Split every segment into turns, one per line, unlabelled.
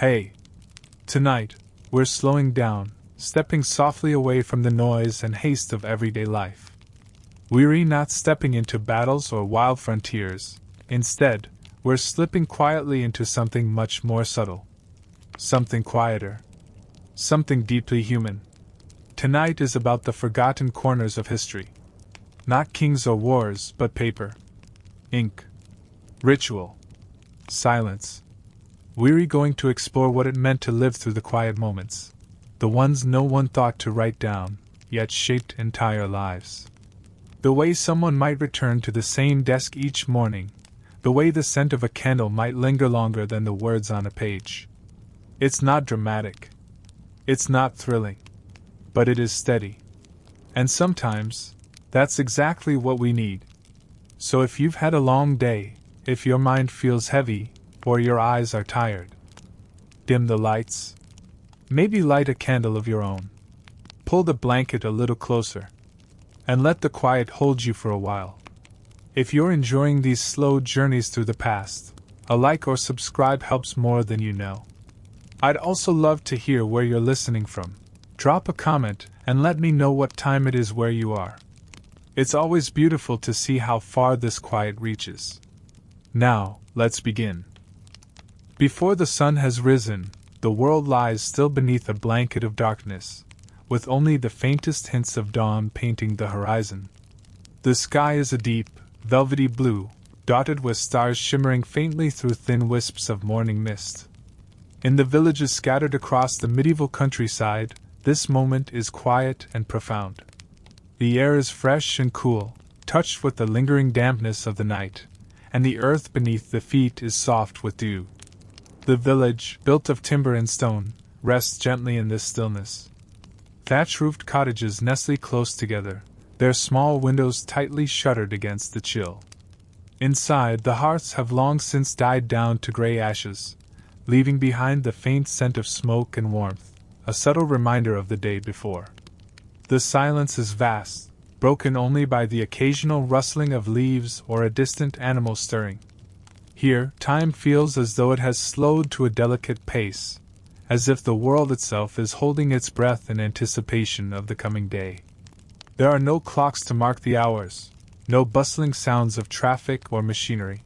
Hey! Tonight, we're slowing down, stepping softly away from the noise and haste of everyday life. We're not stepping into battles or wild frontiers. Instead, we're slipping quietly into something much more subtle. Something quieter. Something deeply human. Tonight is about the forgotten corners of history. Not kings or wars, but paper, ink, ritual, silence. We're going to explore what it meant to live through the quiet moments. The ones no one thought to write down, yet shaped entire lives. The way someone might return to the same desk each morning. The way the scent of a candle might linger longer than the words on a page. It's not dramatic. It's not thrilling. But it is steady. And sometimes, that's exactly what we need. So if you've had a long day, if your mind feels heavy, or your eyes are tired, dim the lights. Maybe light a candle of your own. Pull the blanket a little closer. And let the quiet hold you for a while. If you're enjoying these slow journeys through the past, a like or subscribe helps more than you know. I'd also love to hear where you're listening from. Drop a comment and let me know what time it is where you are. It's always beautiful to see how far this quiet reaches. Now, let's begin. Before the sun has risen, the world lies still beneath a blanket of darkness, with only the faintest hints of dawn painting the horizon. The sky is a deep, velvety blue, dotted with stars shimmering faintly through thin wisps of morning mist. In the villages scattered across the medieval countryside, this moment is quiet and profound. The air is fresh and cool, touched with the lingering dampness of the night, and the earth beneath the feet is soft with dew. The village, built of timber and stone, rests gently in this stillness. Thatch-roofed cottages nestle close together, their small windows tightly shuttered against the chill. Inside, the hearths have long since died down to gray ashes, leaving behind the faint scent of smoke and warmth, a subtle reminder of the day before. The silence is vast, broken only by the occasional rustling of leaves or a distant animal stirring. Here, time feels as though it has slowed to a delicate pace, as if the world itself is holding its breath in anticipation of the coming day. There are no clocks to mark the hours, no bustling sounds of traffic or machinery.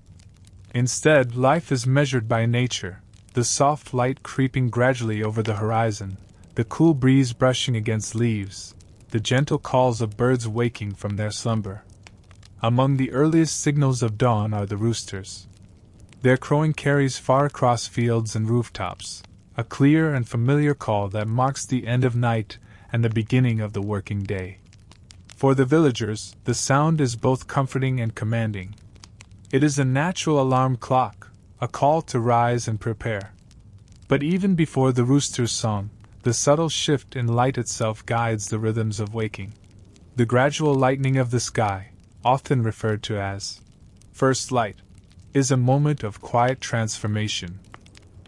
Instead, life is measured by nature, the soft light creeping gradually over the horizon, the cool breeze brushing against leaves, the gentle calls of birds waking from their slumber. Among the earliest signals of dawn are the roosters. Their crowing carries far across fields and rooftops, a clear and familiar call that marks the end of night and the beginning of the working day. For the villagers, the sound is both comforting and commanding. It is a natural alarm clock, a call to rise and prepare. But even before the rooster's song, the subtle shift in light itself guides the rhythms of waking. The gradual lightening of the sky, often referred to as first light, is a moment of quiet transformation.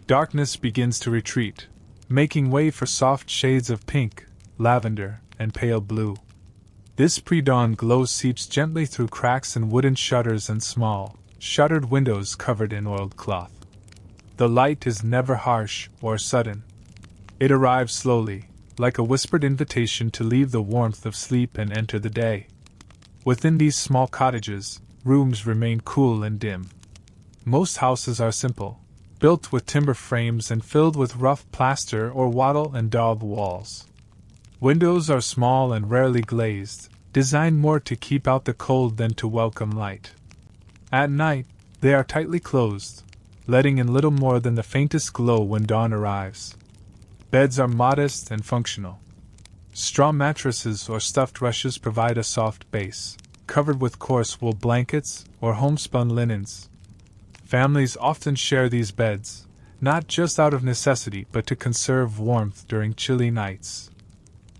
Darkness begins to retreat, making way for soft shades of pink, lavender, and pale blue. This pre-dawn glow seeps gently through cracks in wooden shutters and small, shuttered windows covered in oiled cloth. The light is never harsh or sudden. It arrives slowly, like a whispered invitation to leave the warmth of sleep and enter the day. Within these small cottages, rooms remain cool and dim. Most houses are simple, built with timber frames and filled with rough plaster or wattle and daub walls. Windows are small and rarely glazed, designed more to keep out the cold than to welcome light. At night, they are tightly closed, letting in little more than the faintest glow when dawn arrives. Beds are modest and functional. Straw mattresses or stuffed rushes provide a soft base, covered with coarse wool blankets or homespun linens. Families often share these beds, not just out of necessity but to conserve warmth during chilly nights.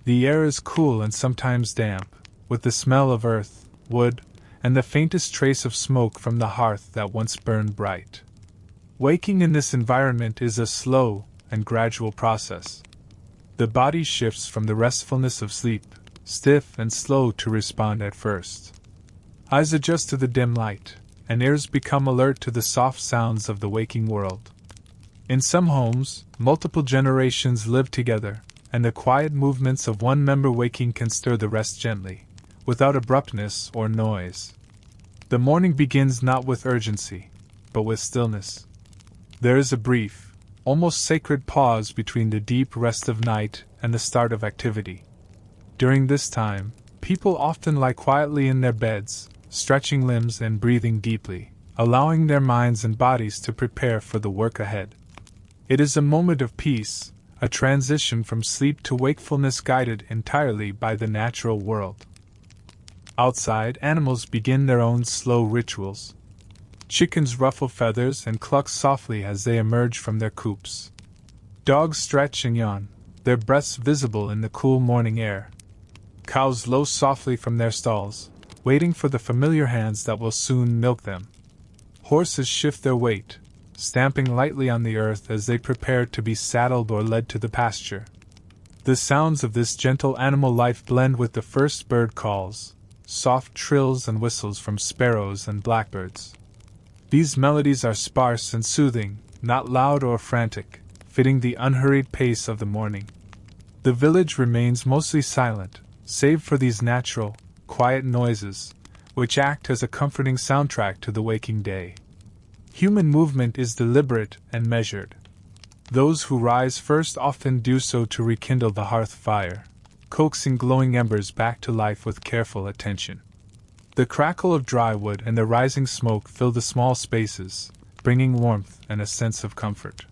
The air is cool and sometimes damp, with the smell of earth, wood, and the faintest trace of smoke from the hearth that once burned bright. Waking in this environment is a slow and gradual process. The body shifts from the restfulness of sleep, stiff and slow to respond at first. Eyes adjust to the dim light, and ears become alert to the soft sounds of the waking world. In some homes, multiple generations live together, and the quiet movements of one member waking can stir the rest gently, without abruptness or noise. The morning begins not with urgency, but with stillness. There is a brief, almost sacred pause between the deep rest of night and the start of activity. During this time, people often lie quietly in their beds, stretching limbs and breathing deeply, allowing their minds and bodies to prepare for the work ahead. It is a moment of peace, a transition from sleep to wakefulness guided entirely by the natural world. Outside, animals begin their own slow rituals. Chickens ruffle feathers and cluck softly as they emerge from their coops. Dogs stretch and yawn, their breaths visible in the cool morning air. Cows low softly from their stalls, waiting for the familiar hands that will soon milk them. Horses shift their weight, stamping lightly on the earth as they prepare to be saddled or led to the pasture. The sounds of this gentle animal life blend with the first bird calls, soft trills and whistles from sparrows and blackbirds. These melodies are sparse and soothing, not loud or frantic, fitting the unhurried pace of the morning. The village remains mostly silent, save for these natural, quiet noises, which act as a comforting soundtrack to the waking day. Human movement is deliberate and measured. Those who rise first often do so to rekindle the hearth fire, coaxing glowing embers back to life with careful attention. The crackle of dry wood and the rising smoke fill the small spaces, bringing warmth and a sense of comfort.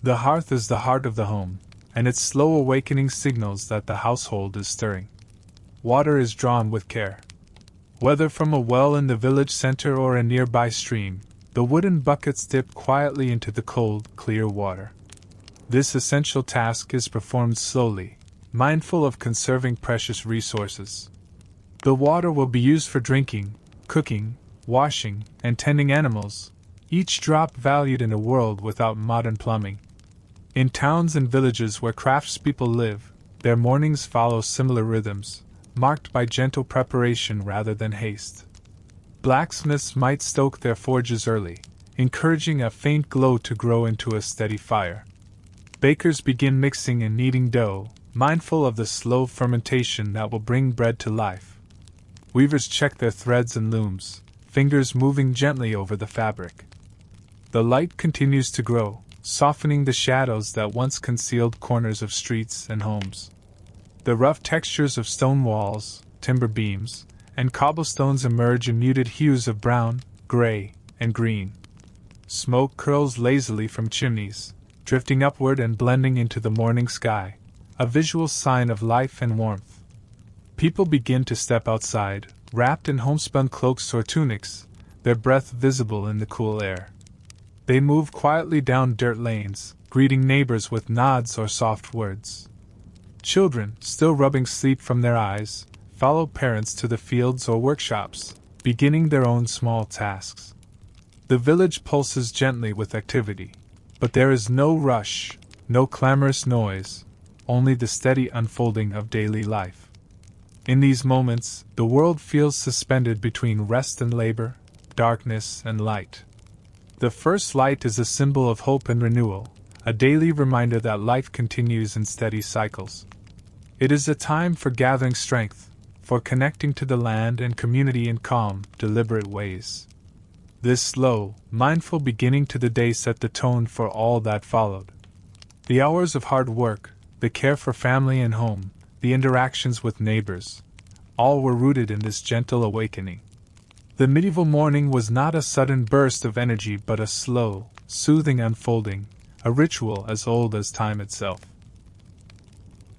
The hearth is the heart of the home, and its slow awakening signals that the household is stirring. Water is drawn with care. Whether from a well in the village center or a nearby stream, the wooden buckets dip quietly into the cold, clear water. This essential task is performed slowly, mindful of conserving precious resources. The water will be used for drinking, cooking, washing, and tending animals, each drop valued in a world without modern plumbing. In towns and villages where craftspeople live, their mornings follow similar rhythms, marked by gentle preparation rather than haste. Blacksmiths might stoke their forges early, encouraging a faint glow to grow into a steady fire. Bakers begin mixing and kneading dough, mindful of the slow fermentation that will bring bread to life. Weavers check their threads and looms, fingers moving gently over the fabric. The light continues to grow, softening the shadows that once concealed corners of streets and homes. The rough textures of stone walls, timber beams, and cobblestones emerge in muted hues of brown, gray, and green. Smoke curls lazily from chimneys, drifting upward and blending into the morning sky, a visual sign of life and warmth. People begin to step outside, wrapped in homespun cloaks or tunics, their breath visible in the cool air. They move quietly down dirt lanes, greeting neighbors with nods or soft words. Children, still rubbing sleep from their eyes, follow parents to the fields or workshops, beginning their own small tasks. The village pulses gently with activity, but there is no rush, no clamorous noise, only the steady unfolding of daily life. In these moments, the world feels suspended between rest and labor, darkness and light. The first light is a symbol of hope and renewal, a daily reminder that life continues in steady cycles. It is a time for gathering strength, for connecting to the land and community in calm, deliberate ways. This slow, mindful beginning to the day set the tone for all that followed. The hours of hard work, the care for family and home, the interactions with neighbors, all were rooted in this gentle awakening. The medieval morning was not a sudden burst of energy but a slow, soothing unfolding, a ritual as old as time itself.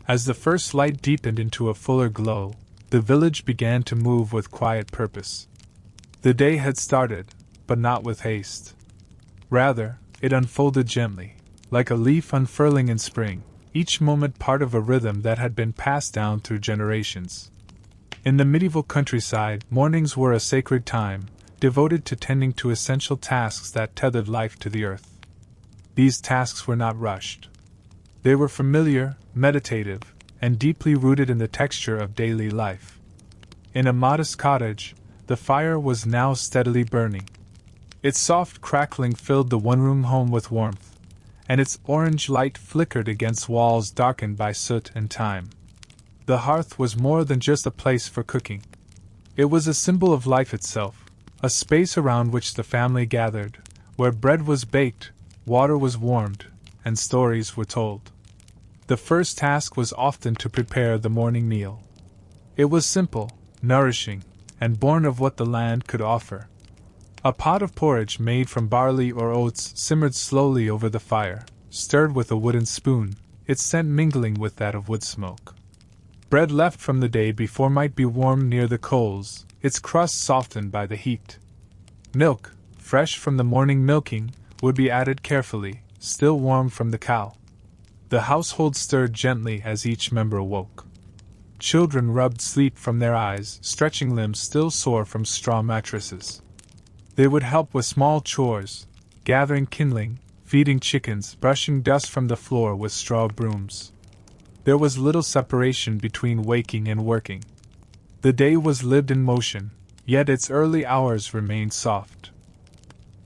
As the first light deepened into a fuller glow, the village began to move with quiet purpose. The day had started, but not with haste. Rather, it unfolded gently, like a leaf unfurling in spring, each moment part of a rhythm that had been passed down through generations. In the medieval countryside, mornings were a sacred time, devoted to tending to essential tasks that tethered life to the earth. These tasks were not rushed. They were familiar, meditative, and deeply rooted in the texture of daily life. In a modest cottage, the fire was now steadily burning. Its soft crackling filled the one-room home with warmth, and its orange light flickered against walls darkened by soot and time. The hearth was more than just a place for cooking. It was a symbol of life itself, a space around which the family gathered, where bread was baked, water was warmed, and stories were told. The first task was often to prepare the morning meal. It was simple, nourishing, and born of what the land could offer. A pot of porridge made from barley or oats simmered slowly over the fire, stirred with a wooden spoon, its scent mingling with that of wood smoke. Bread left from the day before might be warmed near the coals, its crust softened by the heat. Milk, fresh from the morning milking, would be added carefully, still warm from the cow. The household stirred gently as each member awoke. Children rubbed sleep from their eyes, stretching limbs still sore from straw mattresses. They would help with small chores, gathering kindling, feeding chickens, brushing dust from the floor with straw brooms. There was little separation between waking and working. The day was lived in motion, yet its early hours remained soft.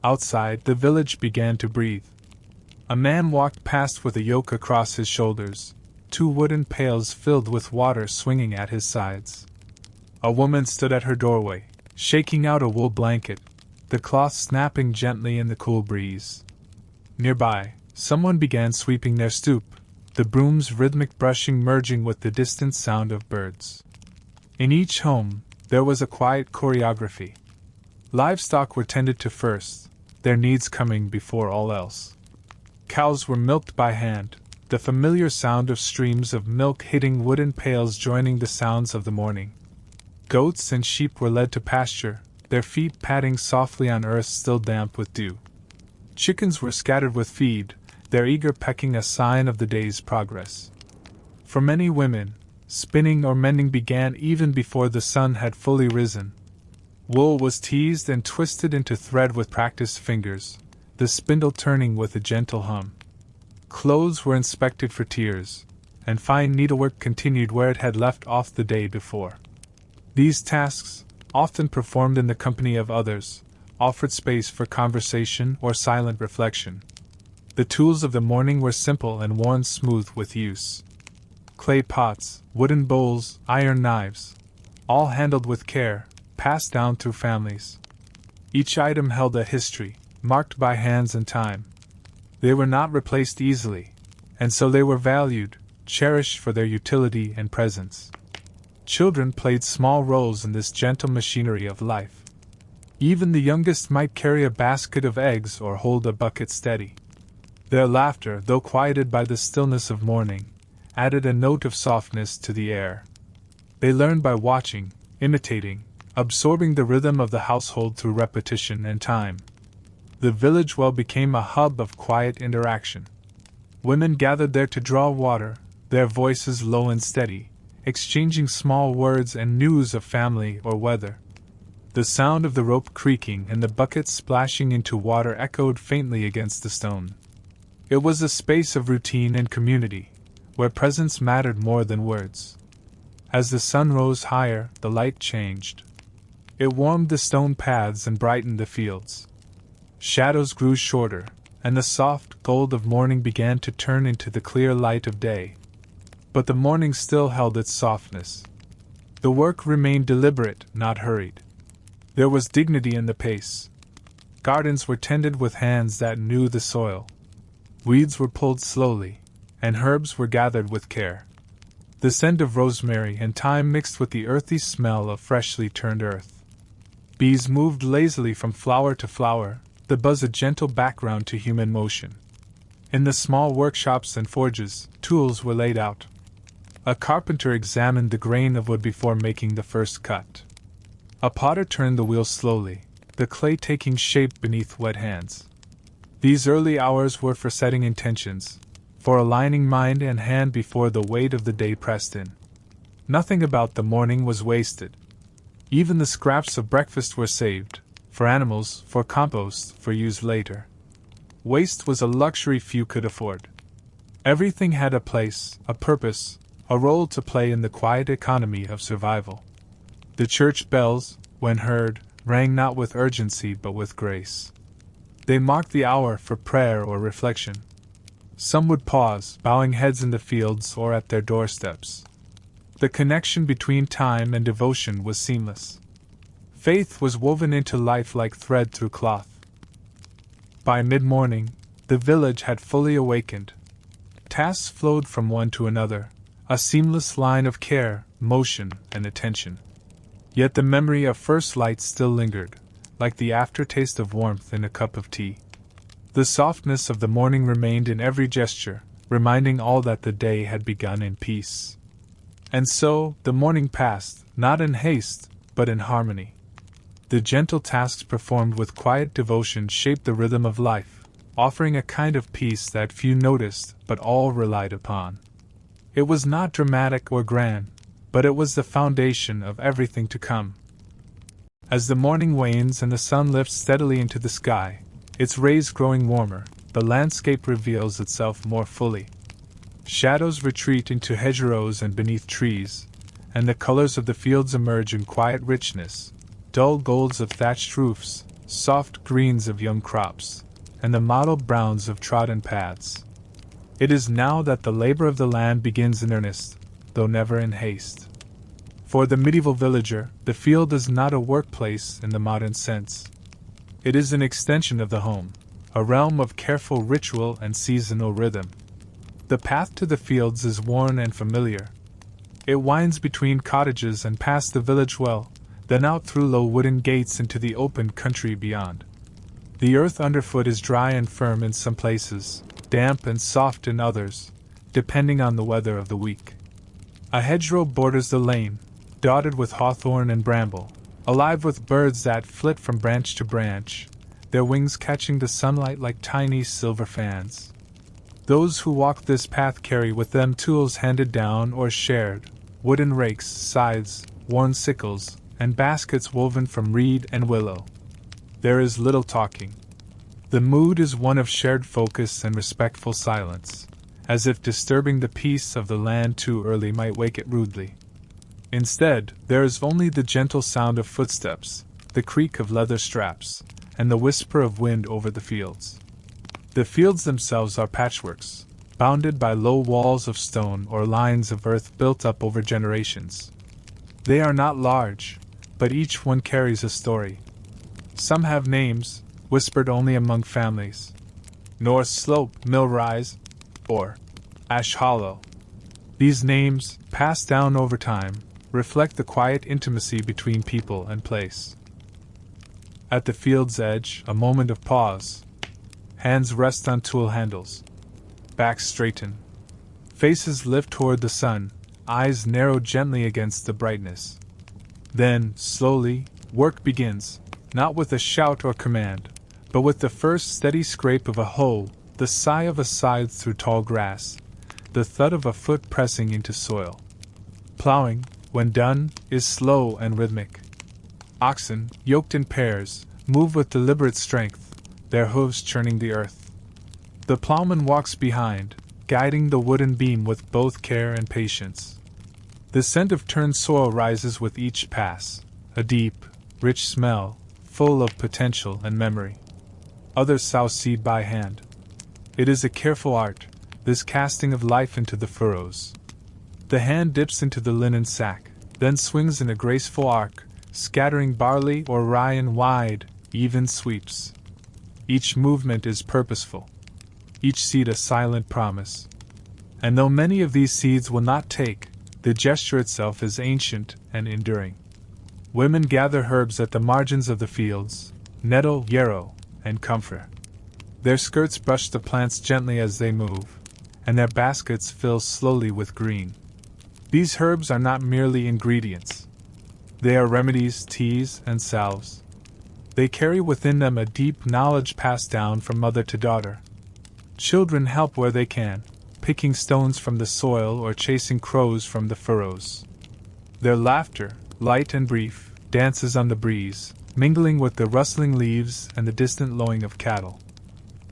Outside, the village began to breathe. A man walked past with a yoke across his shoulders, 2 wooden pails filled with water swinging at his sides. A woman stood at her doorway, shaking out a wool blanket, the cloth snapping gently in the cool breeze. Nearby, someone began sweeping their stoop, the broom's rhythmic brushing merging with the distant sound of birds. In each home, there was a quiet choreography. Livestock were tended to first, their needs coming before all else. Cows were milked by hand, the familiar sound of streams of milk hitting wooden pails joining the sounds of the morning. Goats and sheep were led to pasture, their feet padding softly on earth still damp with dew. Chickens were scattered with feed, their eager pecking a sign of the day's progress. For many women, spinning or mending began even before the sun had fully risen. Wool was teased and twisted into thread with practiced fingers, the spindle turning with a gentle hum. Clothes were inspected for tears, and fine needlework continued where it had left off the day before. These tasks, often performed in the company of others, offered space for conversation or silent reflection. The tools of the morning were simple and worn smooth with use. Clay pots, wooden bowls, iron knives, all handled with care, passed down through families. Each item held a history, marked by hands and time. They were not replaced easily, and so they were valued, cherished for their utility and presence. Children played small roles in this gentle machinery of life. Even the youngest might carry a basket of eggs or hold a bucket steady. Their laughter, though quieted by the stillness of morning, added a note of softness to the air. They learned by watching, imitating, absorbing the rhythm of the household through repetition and time. The village well became a hub of quiet interaction. Women gathered there to draw water, their voices low and steady, exchanging small words and news of family or weather. The sound of the rope creaking and the bucket splashing into water echoed faintly against the stone. It was a space of routine and community, where presence mattered more than words. As the sun rose higher, the light changed. It warmed the stone paths and brightened the fields. Shadows grew shorter, and the soft gold of morning began to turn into the clear light of day. But the morning still held its softness. The work remained deliberate, not hurried. There was dignity in the pace. Gardens were tended with hands that knew the soil. Weeds were pulled slowly, and herbs were gathered with care. The scent of rosemary and thyme mixed with the earthy smell of freshly turned earth. Bees moved lazily from flower to flower, the buzz a gentle background to human motion. In the small workshops and forges, tools were laid out. A carpenter examined the grain of wood before making the first cut. A potter turned the wheel slowly, the clay taking shape beneath wet hands. These early hours were for setting intentions, for aligning mind and hand before the weight of the day pressed in. Nothing about the morning was wasted. Even the scraps of breakfast were saved, for animals, for compost, for use later. Waste was a luxury few could afford. Everything had a place, a purpose, a role to play in the quiet economy of survival. The church bells, when heard, rang not with urgency but with grace. They marked the hour for prayer or reflection. Some would pause, bowing heads in the fields or at their doorsteps. The connection between time and devotion was seamless. Faith was woven into life like thread through cloth. By mid-morning, the village had fully awakened. Tasks flowed from one to another, a seamless line of care, motion, and attention. Yet the memory of first light still lingered, like the aftertaste of warmth in a cup of tea. The softness of the morning remained in every gesture, reminding all that the day had begun in peace. And so, the morning passed, not in haste, but in harmony. The gentle tasks performed with quiet devotion shaped the rhythm of life, offering a kind of peace that few noticed but all relied upon. It was not dramatic or grand, but it was the foundation of everything to come. As the morning wanes and the sun lifts steadily into the sky, its rays growing warmer, the landscape reveals itself more fully. Shadows retreat into hedgerows and beneath trees, and the colors of the fields emerge in quiet richness, dull golds of thatched roofs, soft greens of young crops, and the mottled browns of trodden paths. It is now that the labor of the land begins in earnest, though never in haste. For the medieval villager, the field is not a workplace in the modern sense. It is an extension of the home, a realm of careful ritual and seasonal rhythm. The path to the fields is worn and familiar. It winds between cottages and past the village well, then out through low wooden gates into the open country beyond. The earth underfoot is dry and firm in some places, damp and soft in others, depending on the weather of the week. A hedgerow borders the lane, dotted with hawthorn and bramble, alive with birds that flit from branch to branch, their wings catching the sunlight like tiny silver fans. Those who walk this path carry with them tools handed down or shared, wooden rakes, scythes, worn sickles, and baskets woven from reed and willow. There is little talking. The mood is one of shared focus and respectful silence, as if disturbing the peace of the land too early might wake it rudely. Instead, there is only the gentle sound of footsteps, the creak of leather straps, and the whisper of wind over the fields. The fields themselves are patchworks, bounded by low walls of stone or lines of earth built up over generations. They are not large, but each one carries a story. Some have names, whispered only among families. North Slope, Mill Rise, or Ash Hollow. These names, passed down over time, reflect the quiet intimacy between people and place. At the field's edge, a moment of pause. Hands rest on tool handles. Backs straighten. Faces lift toward the sun, eyes narrow gently against the brightness. Then, slowly, work begins, not with a shout or command, but with the first steady scrape of a hoe, the sigh of a scythe through tall grass, the thud of a foot pressing into soil. Plowing, when done, is slow and rhythmic. Oxen, yoked in pairs, move with deliberate strength, their hooves churning the earth. The plowman walks behind, guiding the wooden beam with both care and patience. The scent of turned soil rises with each pass, a deep, rich smell, full of potential and memory. Others sow seed by hand. It is a careful art, this casting of life into the furrows. The hand dips into the linen sack, then swings in a graceful arc, scattering barley or rye in wide, even sweeps. Each movement is purposeful, each seed a silent promise. And though many of these seeds will not take, the gesture itself is ancient and enduring. Women gather herbs at the margins of the fields, nettle, yarrow, and comfrey. Their skirts brush the plants gently as they move, and their baskets fill slowly with green. These herbs are not merely ingredients. They are remedies, teas, and salves. They carry within them a deep knowledge passed down from mother to daughter. Children help where they can, picking stones from the soil or chasing crows from the furrows. Their laughter, light and brief, dances on the breeze, mingling with the rustling leaves and the distant lowing of cattle.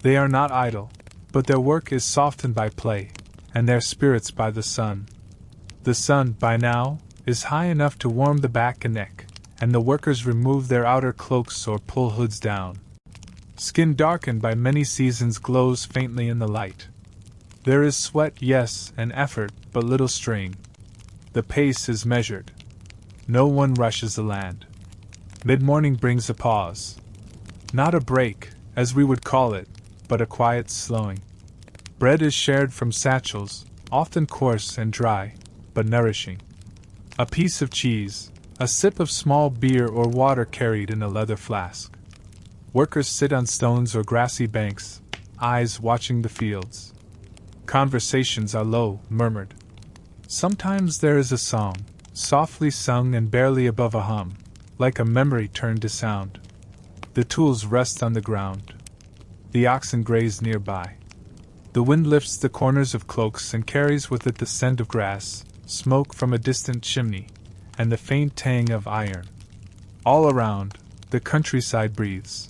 They are not idle, but their work is softened by play, and their spirits by the sun. The sun, by now, is high enough to warm the back and neck, and the workers remove their outer cloaks or pull hoods down. Skin darkened by many seasons glows faintly in the light. There is sweat, yes, and effort, but little strain. The pace is measured. No one rushes the land. Mid-morning brings a pause. Not a break, as we would call it, but a quiet slowing. Bread is shared from satchels, often coarse and dry, but nourishing. A piece of cheese, a sip of small beer or water carried in a leather flask. Workers sit on stones or grassy banks, eyes watching the fields. Conversations are low, murmured. Sometimes there is a song, softly sung and barely above a hum, like a memory turned to sound. The tools rest on the ground. The oxen graze nearby. The wind lifts the corners of cloaks and carries with it the scent of grass, smoke from a distant chimney, and the faint tang of iron. All around, the countryside breathes.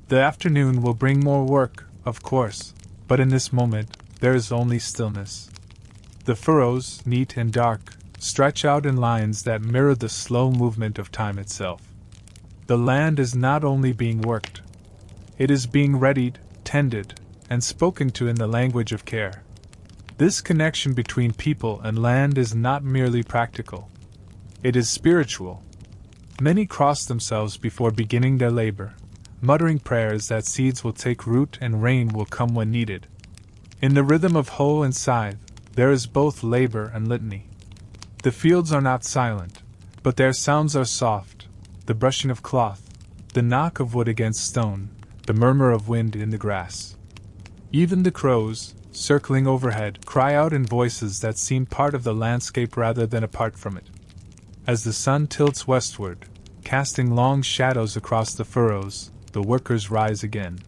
The afternoon will bring more work, of course, but in this moment, there is only stillness. The furrows, neat and dark, stretch out in lines that mirror the slow movement of time itself. The land is not only being worked, it is being readied, tended, and spoken to in the language of care. This connection between people and land is not merely practical. It is spiritual. Many cross themselves before beginning their labor, muttering prayers that seeds will take root and rain will come when needed. In the rhythm of hoe and scythe, there is both labor and litany. The fields are not silent, but their sounds are soft, the brushing of cloth, the knock of wood against stone, the murmur of wind in the grass. Even the crows, circling overhead, cry out in voices that seem part of the landscape rather than apart from it. As the sun tilts westward, casting long shadows across the furrows, the workers rise again.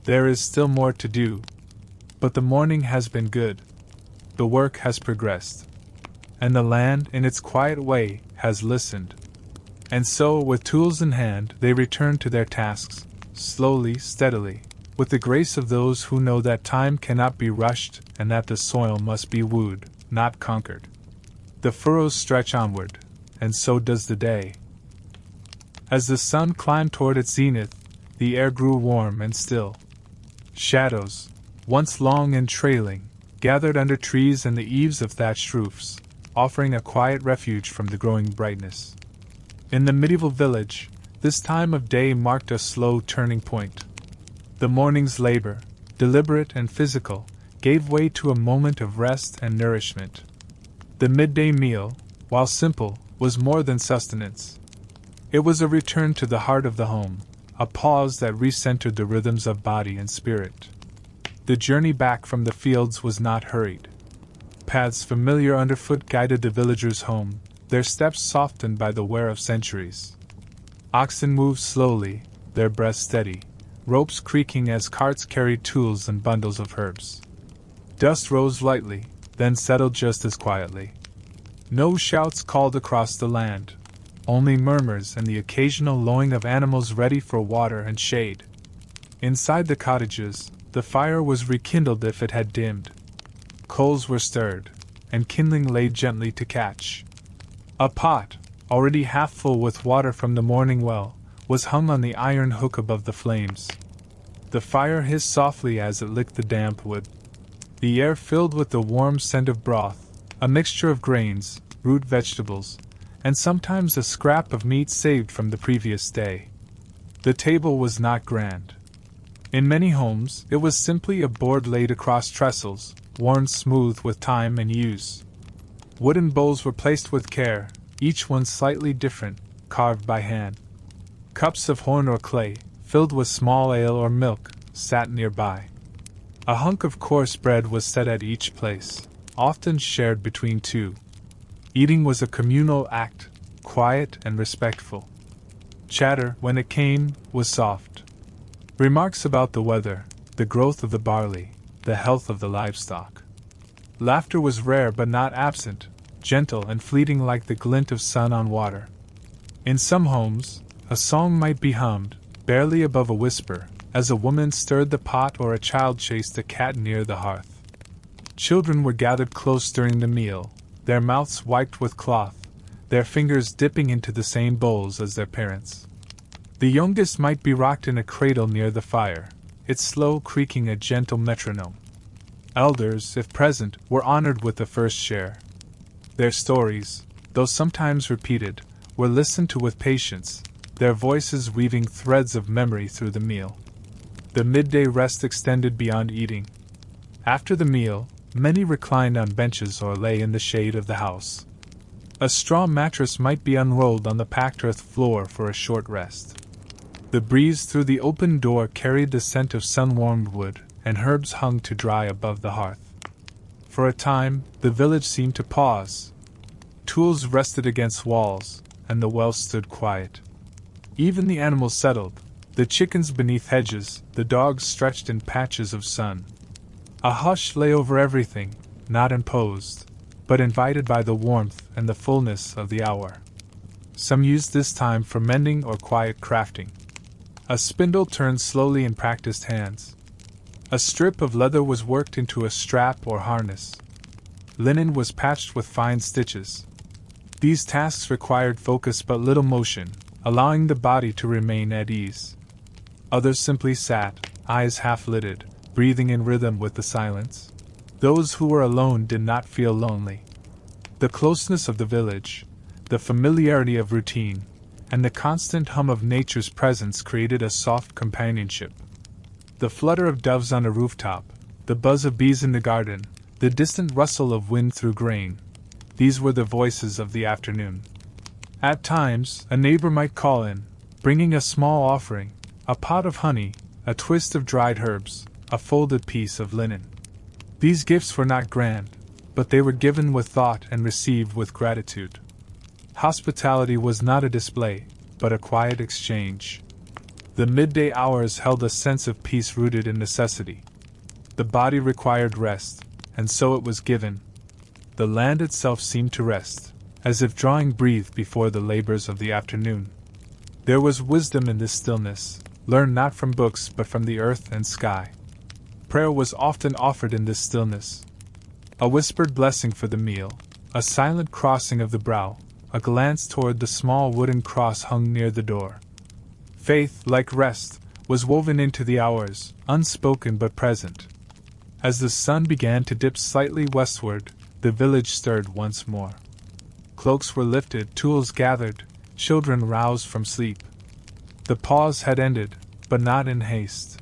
There is still more to do, but the morning has been good. The work has progressed, and the land, in its quiet way, has listened. And so, with tools in hand, they return to their tasks, slowly, steadily, with the grace of those who know that time cannot be rushed and that the soil must be wooed, not conquered. The furrows stretch onward, and so does the day. As the sun climbed toward its zenith, the air grew warm and still. Shadows, once long and trailing, gathered under trees and the eaves of thatched roofs, offering a quiet refuge from the growing brightness. In the medieval village, this time of day marked a slow turning point. The morning's labor, deliberate and physical, gave way to a moment of rest and nourishment. The midday meal, while simple, was more than sustenance. It was a return to the heart of the home, a pause that recentered the rhythms of body and spirit. The journey back from the fields was not hurried. Paths familiar underfoot guided the villagers home, their steps softened by the wear of centuries. Oxen moved slowly, their breaths steady, ropes creaking as carts carried tools and bundles of herbs. Dust rose lightly, then settled just as quietly. No shouts called across the land, only murmurs and the occasional lowing of animals ready for water and shade. Inside the cottages, the fire was rekindled if it had dimmed. Coals were stirred, and kindling laid gently to catch. A pot, already half full with water from the morning well, was hung on the iron hook above the flames. The fire hissed softly as it licked the damp wood. The air filled with the warm scent of broth, a mixture of grains, root vegetables, and sometimes a scrap of meat saved from the previous day. The table was not grand. In many homes, it was simply a board laid across trestles, worn smooth with time and use. Wooden bowls were placed with care, each one slightly different, carved by hand. Cups of horn or clay, filled with small ale or milk, sat nearby. A hunk of coarse bread was set at each place, often shared between two. Eating was a communal act, quiet and respectful. Chatter, when it came, was soft. Remarks about the weather, the growth of the barley, the health of the livestock. Laughter was rare but not absent, gentle and fleeting like the glint of sun on water. In some homes, a song might be hummed, barely above a whisper, as a woman stirred the pot or a child chased a cat near the hearth. Children were gathered close during the meal, their mouths wiped with cloth, their fingers dipping into the same bowls as their parents. The youngest might be rocked in a cradle near the fire, its slow creaking a gentle metronome. Elders, if present, were honored with the first share. Their stories, though sometimes repeated, were listened to with patience, their voices weaving threads of memory through the meal. The midday rest extended beyond eating. After the meal, many reclined on benches or lay in the shade of the house. A straw mattress might be unrolled on the packed earth floor for a short rest. The breeze through the open door carried the scent of sun-warmed wood, and herbs hung to dry above the hearth. For a time, the village seemed to pause. Tools rested against walls, and the well stood quiet. Even the animals settled, the chickens beneath hedges, the dogs stretched in patches of sun. A hush lay over everything, not imposed, but invited by the warmth and the fullness of the hour. Some used this time for mending or quiet crafting. A spindle turned slowly in practiced hands. A strip of leather was worked into a strap or harness. Linen was patched with fine stitches. These tasks required focus but little motion, allowing the body to remain at ease. Others simply sat, eyes half-lidded, breathing in rhythm with the silence. Those who were alone did not feel lonely. The closeness of the village, the familiarity of routine, and the constant hum of nature's presence created a soft companionship. The flutter of doves on a rooftop, the buzz of bees in the garden, the distant rustle of wind through grain, these were the voices of the afternoon. At times, a neighbor might call in, bringing a small offering, a pot of honey, a twist of dried herbs, a folded piece of linen. These gifts were not grand, but they were given with thought and received with gratitude. Hospitality was not a display, but a quiet exchange. The midday hours held a sense of peace rooted in necessity. The body required rest, and so it was given. The land itself seemed to rest, as if drawing breath before the labors of the afternoon. There was wisdom in this stillness, learned not from books but from the earth and sky. Prayer was often offered in this stillness. A whispered blessing for the meal, a silent crossing of the brow, a glance toward the small wooden cross hung near the door. Faith, like rest, was woven into the hours, unspoken but present. As the sun began to dip slightly westward, the village stirred once more. Cloaks were lifted, tools gathered, children roused from sleep. The pause had ended, but not in haste.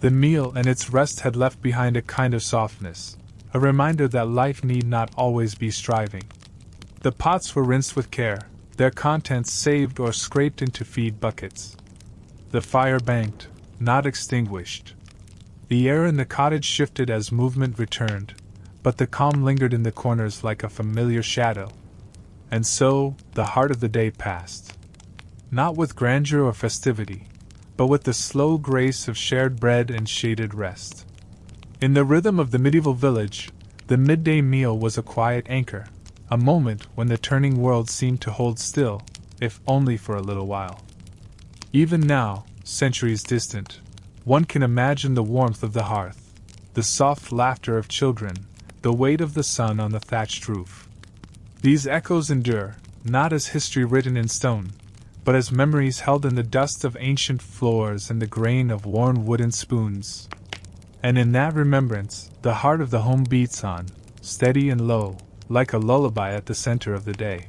The meal and its rest had left behind a kind of softness, a reminder that life need not always be striving. The pots were rinsed with care, their contents saved or scraped into feed buckets. The fire banked, not extinguished. The air in the cottage shifted as movement returned, but the calm lingered in the corners like a familiar shadow. And so, the heart of the day passed. Not with grandeur or festivity, but with the slow grace of shared bread and shaded rest. In the rhythm of the medieval village, the midday meal was a quiet anchor, a moment when the turning world seemed to hold still, if only for a little while. Even now, centuries distant, one can imagine the warmth of the hearth, the soft laughter of children, the weight of the sun on the thatched roof. These echoes endure, not as history written in stone, but as memories held in the dust of ancient floors and the grain of worn wooden spoons. And in that remembrance, the heart of the home beats on, steady and low, like a lullaby at the center of the day.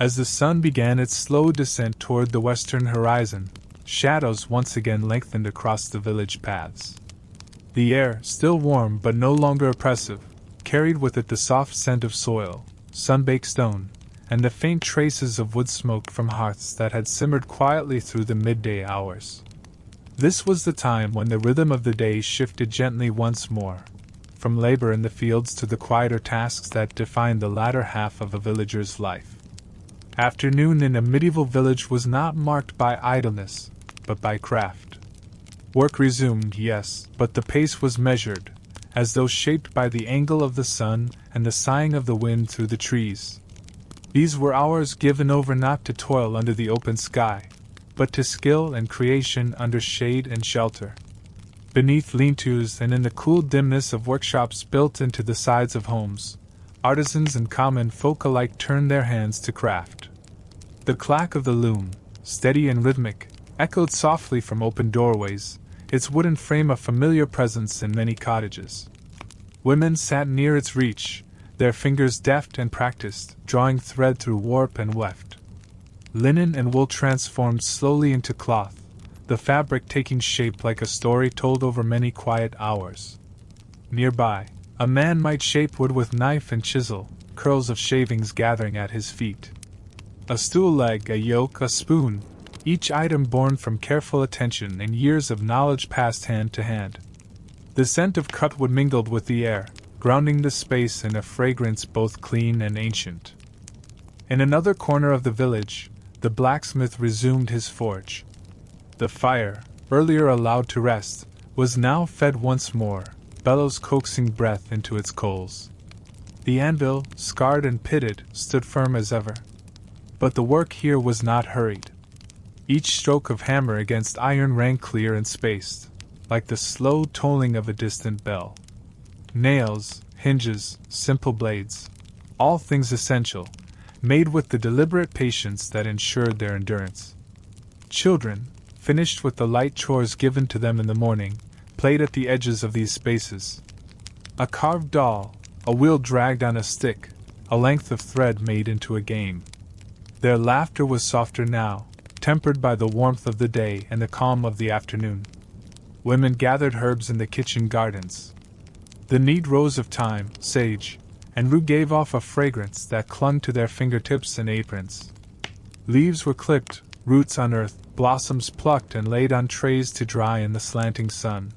As the sun began its slow descent toward the western horizon, shadows once again lengthened across the village paths. The air, still warm but no longer oppressive, carried with it the soft scent of soil, sun-baked stone, and the faint traces of wood smoke from hearths that had simmered quietly through the midday hours. This was the time when the rhythm of the day shifted gently once more, from labor in the fields to the quieter tasks that defined the latter half of a villager's life. Afternoon in a medieval village was not marked by idleness, but by craft. Work resumed, yes, but the pace was measured, as though shaped by the angle of the sun and the sighing of the wind through the trees. These were hours given over not to toil under the open sky, but to skill and creation under shade and shelter. Beneath lean-tos and in the cool dimness of workshops built into the sides of homes, artisans and common folk alike turned their hands to craft. The clack of the loom, steady and rhythmic, echoed softly from open doorways, its wooden frame a familiar presence in many cottages. Women sat near its reach, their fingers deft and practiced, drawing thread through warp and weft. Linen and wool transformed slowly into cloth, the fabric taking shape like a story told over many quiet hours. Nearby, a man might shape wood with knife and chisel, curls of shavings gathering at his feet. A stool leg, a yoke, a spoon, each item born from careful attention and years of knowledge passed hand to hand. The scent of cut wood mingled with the air, grounding the space in a fragrance both clean and ancient. In another corner of the village, the blacksmith resumed his forge. The fire, earlier allowed to rest, was now fed once more, bellows coaxing breath into its coals. The anvil, scarred and pitted, stood firm as ever. But the work here was not hurried. Each stroke of hammer against iron rang clear and spaced, like the slow tolling of a distant bell. Nails, hinges, simple blades, all things essential, made with the deliberate patience that ensured their endurance. Children, finished with the light chores given to them in the morning, played at the edges of these spaces. A carved doll, a wheel dragged on a stick, a length of thread made into a game. Their laughter was softer now, tempered by the warmth of the day and the calm of the afternoon. Women gathered herbs in the kitchen gardens. The neat rows of thyme, sage, and rue gave off a fragrance that clung to their fingertips and aprons. Leaves were clipped, roots unearthed, blossoms plucked and laid on trays to dry in the slanting sun.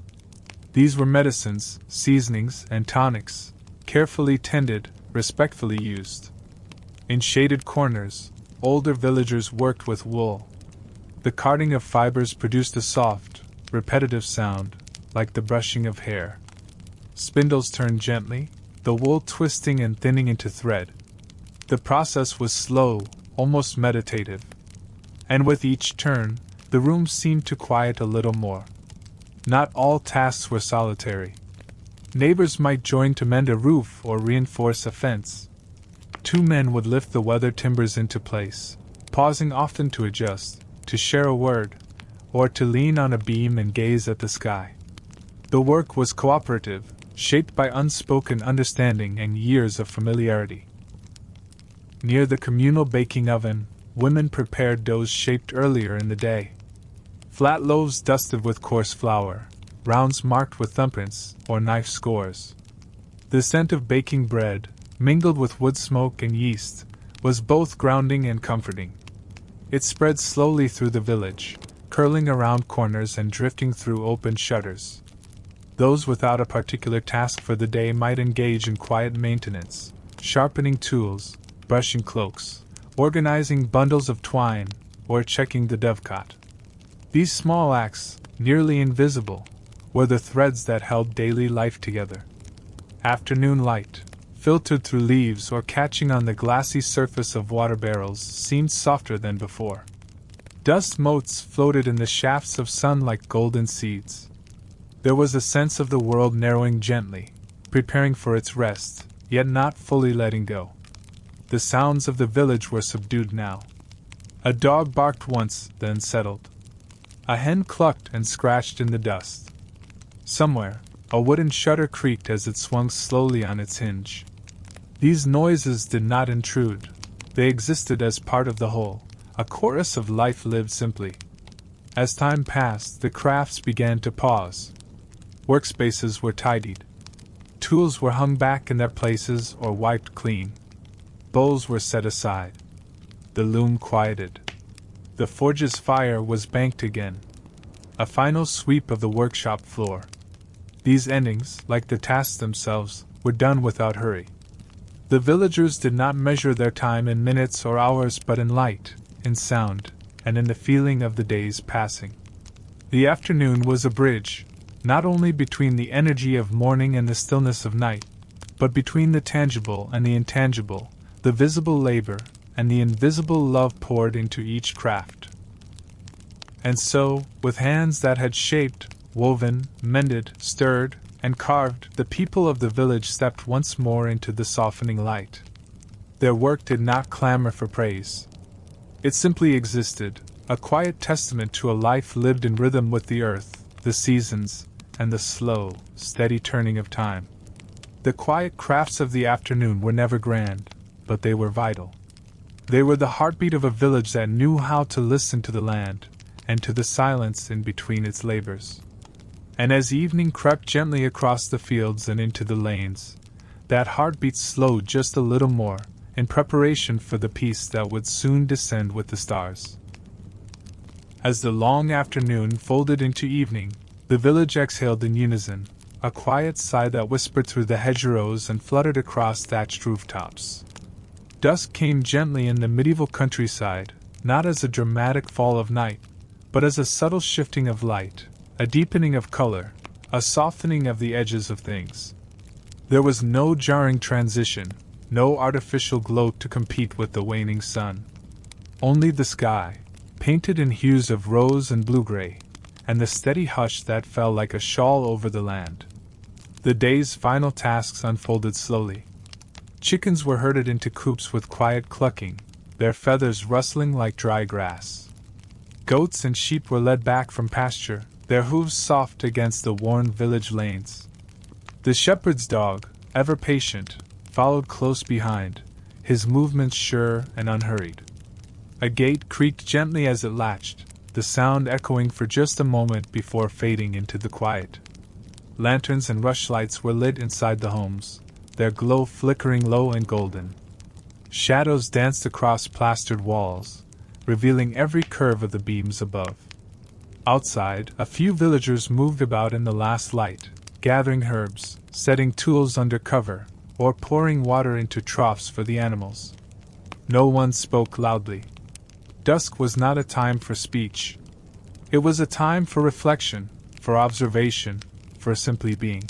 These were medicines, seasonings, and tonics, carefully tended, respectfully used. In shaded corners, older villagers worked with wool. The carding of fibers produced a soft, repetitive sound, like the brushing of hair. Spindles turned gently, the wool twisting and thinning into thread. The process was slow, almost meditative. And with each turn, the room seemed to quiet a little more. Not all tasks were solitary. Neighbors might join to mend a roof or reinforce a fence. Two men would lift the weathered timbers into place, pausing often to adjust, to share a word, or to lean on a beam and gaze at the sky. The work was cooperative, shaped by unspoken understanding and years of familiarity. Near the communal baking oven, women prepared doughs shaped earlier in the day. Flat loaves dusted with coarse flour, rounds marked with thumbprints or knife scores. The scent of baking bread, mingled with wood smoke and yeast, was both grounding and comforting. It spread slowly through the village, curling around corners and drifting through open shutters. Those without a particular task for the day might engage in quiet maintenance, sharpening tools, brushing cloaks, organizing bundles of twine, or checking the dovecot. These small acts, nearly invisible, were the threads that held daily life together. Afternoon light, filtered through leaves or catching on the glassy surface of water barrels, seemed softer than before. Dust motes floated in the shafts of sun like golden seeds. There was a sense of the world narrowing gently, preparing for its rest, yet not fully letting go. The sounds of the village were subdued now. A dog barked once, then settled. A hen clucked and scratched in the dust. Somewhere, a wooden shutter creaked as it swung slowly on its hinge. These noises did not intrude. They existed as part of the whole, a chorus of life lived simply. As time passed, the crafts began to pause. Workspaces were tidied. Tools were hung back in their places or wiped clean. Bowls were set aside. The loom quieted. The forge's fire was banked again. A final sweep of the workshop floor. These endings, like the tasks themselves, were done without hurry. The villagers did not measure their time in minutes or hours but in light, in sound, and in the feeling of the days passing. The afternoon was a bridge, not only between the energy of morning and the stillness of night, but between the tangible and the intangible, the visible labor and the invisible love poured into each craft. And so, with hands that had shaped, woven, mended, stirred, and carved, the people of the village stepped once more into the softening light. Their work did not clamor for praise. It simply existed, a quiet testament to a life lived in rhythm with the earth, the seasons, and the slow, steady turning of time. The quiet crafts of the afternoon were never grand, but they were vital. They were the heartbeat of a village that knew how to listen to the land, and to the silence in between its labors. And as evening crept gently across the fields and into the lanes, that heartbeat slowed just a little more, in preparation for the peace that would soon descend with the stars. As the long afternoon folded into evening, the village exhaled in unison, a quiet sigh that whispered through the hedgerows and fluttered across thatched rooftops. Dusk came gently in the medieval countryside, not as a dramatic fall of night, but as a subtle shifting of light, a deepening of color, a softening of the edges of things. There was no jarring transition, no artificial glow to compete with the waning sun. Only the sky, painted in hues of rose and blue-gray, and the steady hush that fell like a shawl over the land. The day's final tasks unfolded slowly. Chickens were herded into coops with quiet clucking, their feathers rustling like dry grass. Goats and sheep were led back from pasture, their hooves soft against the worn village lanes. The shepherd's dog, ever patient, followed close behind, his movements sure and unhurried. A gate creaked gently as it latched, the sound echoing for just a moment before fading into the quiet. Lanterns and rushlights were lit inside the homes, their glow flickering low and golden. Shadows danced across plastered walls, revealing every curve of the beams above. Outside, a few villagers moved about in the last light, gathering herbs, setting tools under cover, or pouring water into troughs for the animals. No one spoke loudly. Dusk was not a time for speech. It was a time for reflection, for observation, for simply being.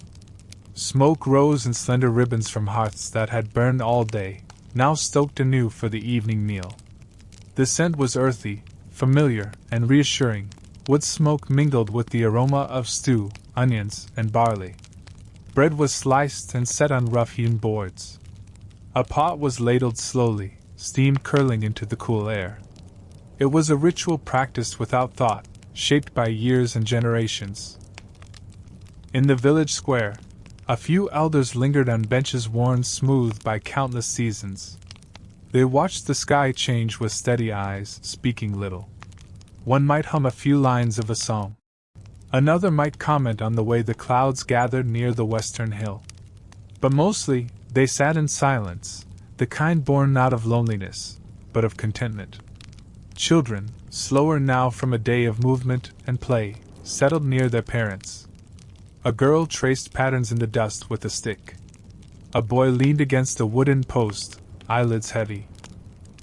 Smoke rose in slender ribbons from hearths that had burned all day, now stoked anew for the evening meal. The scent was earthy, familiar, and reassuring, wood smoke mingled with the aroma of stew, onions, and barley. Bread was sliced and set on rough-hewn boards. A pot was ladled slowly, steam curling into the cool air. It was a ritual practiced without thought, shaped by years and generations. In the village square, a few elders lingered on benches worn smooth by countless seasons. They watched the sky change with steady eyes, speaking little. One might hum a few lines of a psalm. Another might comment on the way the clouds gathered near the western hill. But mostly, they sat in silence, the kind born not of loneliness, but of contentment. Children, slower now from a day of movement and play, settled near their parents. A girl traced patterns in the dust with a stick. A boy leaned against a wooden post, eyelids heavy.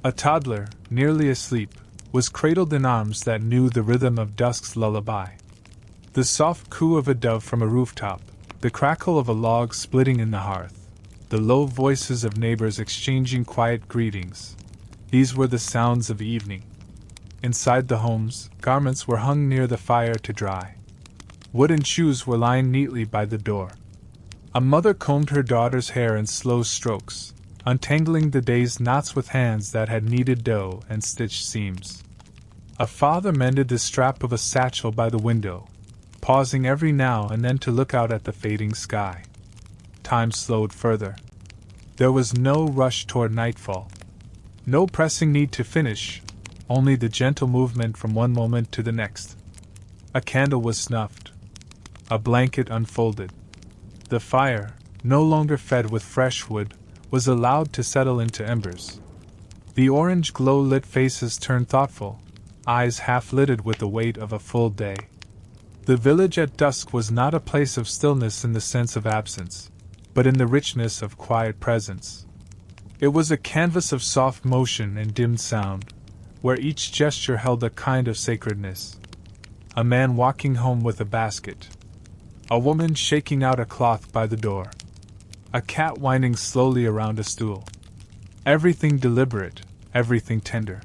A toddler, nearly asleep, was cradled in arms that knew the rhythm of dusk's lullaby. The soft coo of a dove from a rooftop, the crackle of a log splitting in the hearth, the low voices of neighbors exchanging quiet greetings. These were the sounds of evening. Inside the homes, garments were hung near the fire to dry. Wooden shoes were lying neatly by the door. A mother combed her daughter's hair in slow strokes, untangling the day's knots with hands that had kneaded dough and stitched seams. A father mended the strap of a satchel by the window, pausing every now and then to look out at the fading sky. Time slowed further. There was no rush toward nightfall. No pressing need to finish, only the gentle movement from one moment to the next. A candle was snuffed. A blanket unfolded. The fire, no longer fed with fresh wood, was allowed to settle into embers. The orange glow lit faces turned thoughtful, eyes half-lidded with the weight of a full day. The village at dusk was not a place of stillness in the sense of absence, but in the richness of quiet presence. It was a canvas of soft motion and dimmed sound, where each gesture held a kind of sacredness. A man walking home with a basket. A woman shaking out a cloth by the door. A cat winding slowly around a stool. Everything deliberate, everything tender.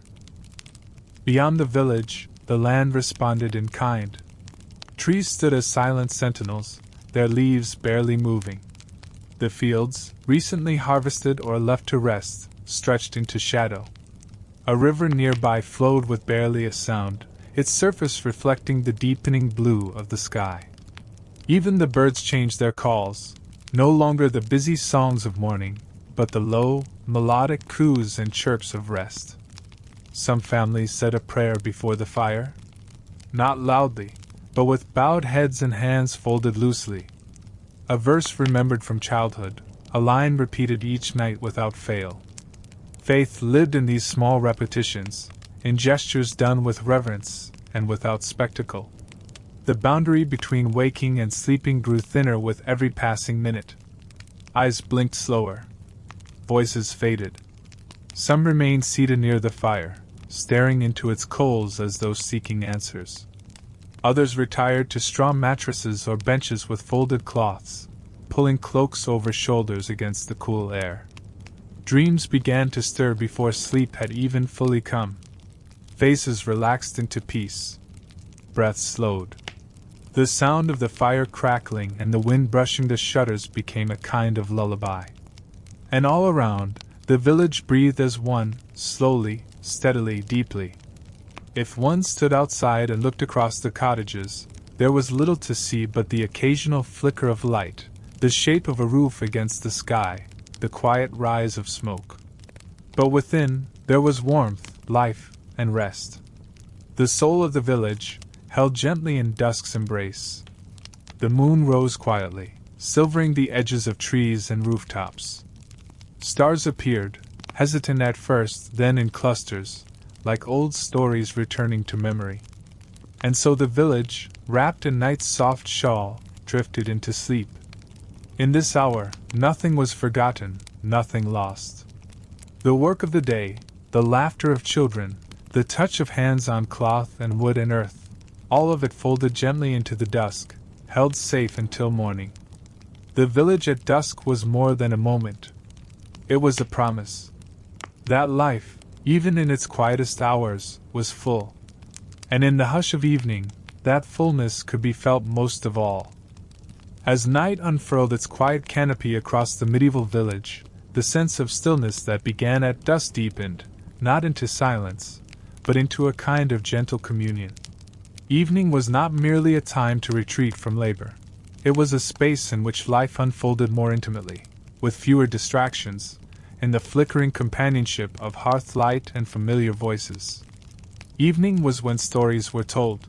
Beyond the village, the land responded in kind. Trees stood as silent sentinels, their leaves barely moving. The fields, recently harvested or left to rest, stretched into shadow. A river nearby flowed with barely a sound, its surface reflecting the deepening blue of the sky. Even the birds changed their calls, no longer the busy songs of morning, but the low, melodic coos and chirps of rest. Some families said a prayer before the fire. Not loudly, but with bowed heads and hands folded loosely. A verse remembered from childhood, a line repeated each night without fail. Faith lived in these small repetitions, in gestures done with reverence and without spectacle. The boundary between waking and sleeping grew thinner with every passing minute. Eyes blinked slower. Voices faded. Some remained seated near the fire, staring into its coals as though seeking answers. Others retired to straw mattresses or benches with folded cloths, pulling cloaks over shoulders against the cool air. Dreams began to stir before sleep had even fully come. Faces relaxed into peace. Breaths slowed. The sound of the fire crackling and the wind brushing the shutters became a kind of lullaby. And all around, the village breathed as one, slowly, steadily, deeply. If one stood outside and looked across the cottages, there was little to see but the occasional flicker of light, the shape of a roof against the sky, the quiet rise of smoke. But within, there was warmth, life, and rest. The soul of the village, held gently in dusk's embrace. The moon rose quietly, silvering the edges of trees and rooftops. Stars appeared, hesitant at first, then in clusters, like old stories returning to memory. And so the village, wrapped in night's soft shawl, drifted into sleep. In this hour, nothing was forgotten, nothing lost. The work of the day, the laughter of children, the touch of hands on cloth and wood and earth, all of it folded gently into the dusk, held safe until morning. The village at dusk was more than a moment. It was a promise. That life, even in its quietest hours, was full. And in the hush of evening, that fullness could be felt most of all. As night unfurled its quiet canopy across the medieval village, the sense of stillness that began at dusk deepened, not into silence, but into a kind of gentle communion. Evening was not merely a time to retreat from labor. It was a space in which life unfolded more intimately, with fewer distractions, in the flickering companionship of hearth light and familiar voices. Evening was when stories were told.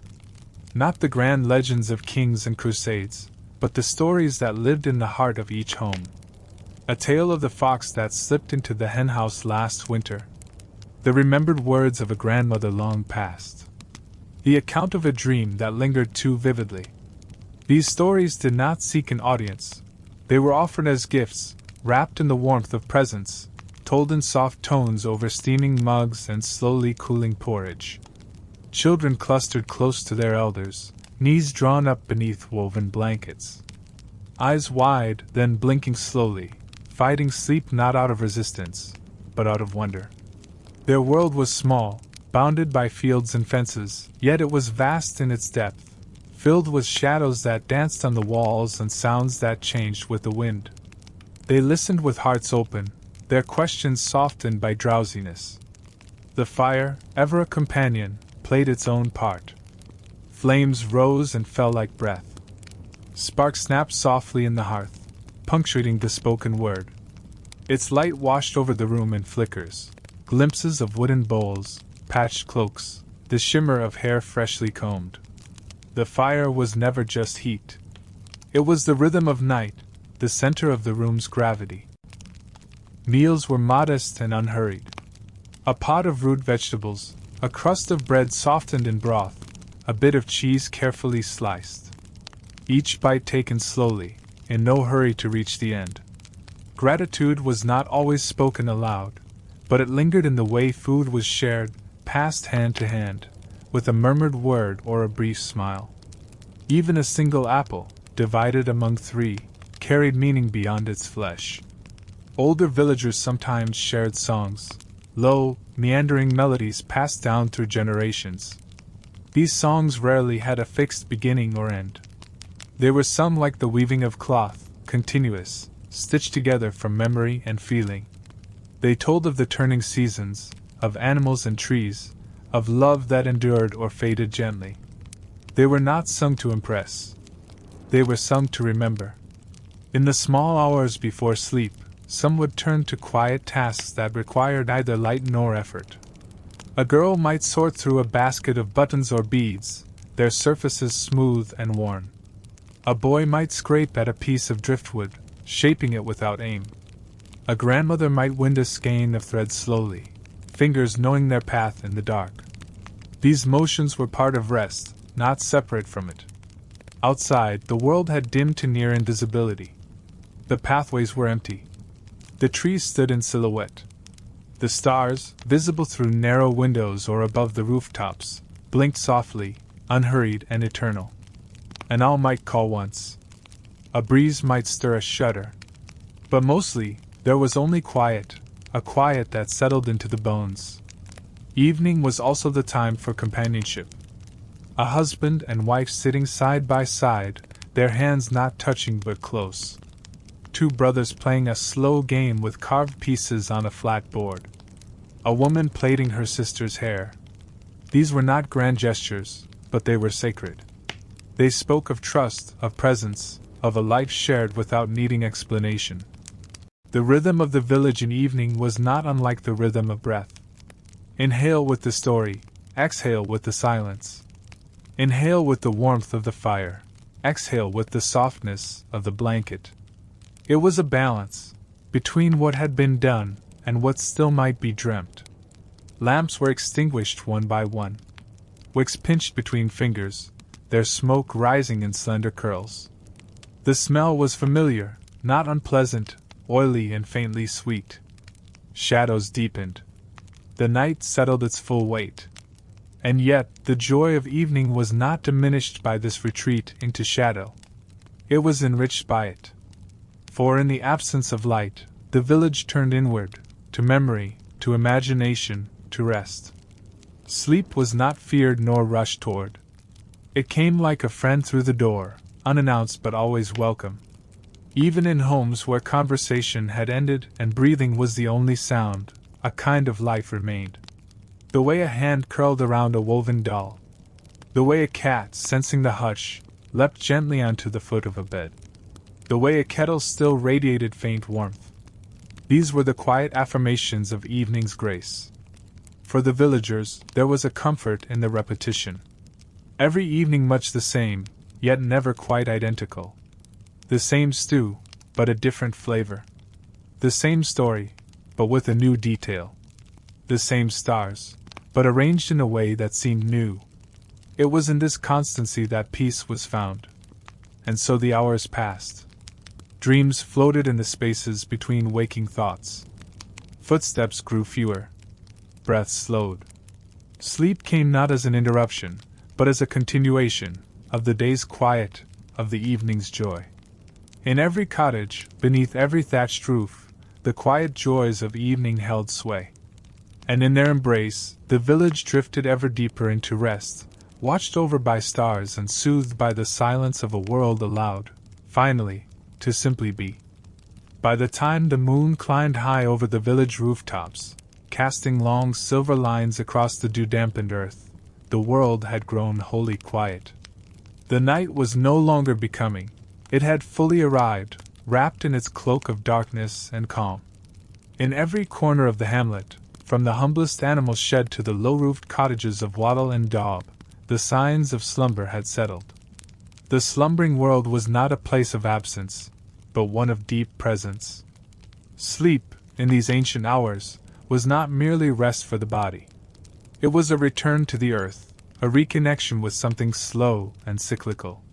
Not the grand legends of kings and crusades, but the stories that lived in the heart of each home. A tale of the fox that slipped into the henhouse last winter. The remembered words of a grandmother long past. The account of a dream that lingered too vividly. These stories did not seek an audience. They were offered as gifts, wrapped in the warmth of presence, told in soft tones over steaming mugs and slowly cooling porridge. Children clustered close to their elders, knees drawn up beneath woven blankets. Eyes wide, then blinking slowly, fighting sleep not out of resistance, but out of wonder. Their world was small, bounded by fields and fences, yet it was vast in its depth, filled with shadows that danced on the walls and sounds that changed with the wind. They listened with hearts open, their questions softened by drowsiness. The fire, ever a companion, played its own part. Flames rose and fell like breath. Sparks snapped softly in the hearth, punctuating the spoken word. Its light washed over the room in flickers. glimpses of wooden bowls, patched cloaks, the shimmer of hair freshly combed. The fire was never just heat. It was the rhythm of night, the center of the room's gravity. Meals were modest and unhurried. A pot of root vegetables, a crust of bread softened in broth, a bit of cheese carefully sliced. Each bite taken slowly, in no hurry to reach the end. Gratitude was not always spoken aloud, but it lingered in the way food was shared, passed hand to hand, with a murmured word or a brief smile. Even a single apple, divided among three, carried meaning beyond its flesh. Older villagers sometimes shared songs, low, meandering melodies passed down through generations. These songs rarely had a fixed beginning or end. They were some like the weaving of cloth, continuous, stitched together from memory and feeling. They told of the turning seasons, of animals and trees, of love that endured or faded gently. They were not sung to impress. They were sung to remember. In the small hours before sleep, some would turn to quiet tasks that required neither light nor effort. A girl might sort through a basket of buttons or beads, their surfaces smooth and worn. A boy might scrape at a piece of driftwood, shaping it without aim. A grandmother might wind a skein of thread slowly, fingers knowing their path in the dark. These motions were part of rest, not separate from it. Outside, the world had dimmed to near invisibility. The pathways were empty. The trees stood in silhouette. The stars, visible through narrow windows or above the rooftops, blinked softly, unhurried and eternal. An owl might call once. A breeze might stir a shudder. But mostly, there was only quiet, a quiet that settled into the bones. Evening was also the time for companionship. A husband and wife sitting side by side, their hands not touching but close. Two brothers playing a slow game with carved pieces on a flat board. A woman plaiting her sister's hair. These were not grand gestures, but they were sacred. They spoke of trust, of presence, of a life shared without needing explanation. The rhythm of the village in evening was not unlike the rhythm of breath. Inhale with the story, exhale with the silence. Inhale with the warmth of the fire, exhale with the softness of the blanket. It was a balance between what had been done and what still might be dreamt. Lamps were extinguished one by one. Wicks pinched between fingers, their smoke rising in slender curls. The smell was familiar, not unpleasant, oily and faintly sweet. Shadows deepened. The night settled its full weight. And yet, the joy of evening was not diminished by this retreat into shadow. It was enriched by it. For in the absence of light, the village turned inward, to memory, to imagination, to rest. Sleep was not feared nor rushed toward. It came like a friend through the door, unannounced but always welcome. Even in homes where conversation had ended and breathing was the only sound, a kind of life remained. The way a hand curled around a woven doll. The way a cat, sensing the hush, leapt gently onto the foot of a bed. The way a kettle still radiated faint warmth. These were the quiet affirmations of evening's grace. For the villagers, there was a comfort in the repetition. Every evening much the same, yet never quite identical. The same stew, but a different flavor. The same story, but with a new detail. The same stars, but arranged in a way that seemed new. It was in this constancy that peace was found. And so the hours passed. Dreams floated in the spaces between waking thoughts. Footsteps grew fewer. Breath slowed. Sleep came not as an interruption, but as a continuation of the day's quiet, of the evening's joy. In every cottage, beneath every thatched roof, the quiet joys of evening held sway. And in their embrace, the village drifted ever deeper into rest, watched over by stars and soothed by the silence of a world allowed, finally, to simply be. By the time the moon climbed high over the village rooftops, casting long silver lines across the dew-dampened earth, the world had grown wholly quiet. The night was no longer becoming, it had fully arrived, wrapped in its cloak of darkness and calm. In every corner of the hamlet, from the humblest animal shed to the low-roofed cottages of wattle and daub, the signs of slumber had settled. The slumbering world was not a place of absence, but one of deep presence. Sleep, in these ancient hours, was not merely rest for the body. It was a return to the earth, a reconnection with something slow and cyclical.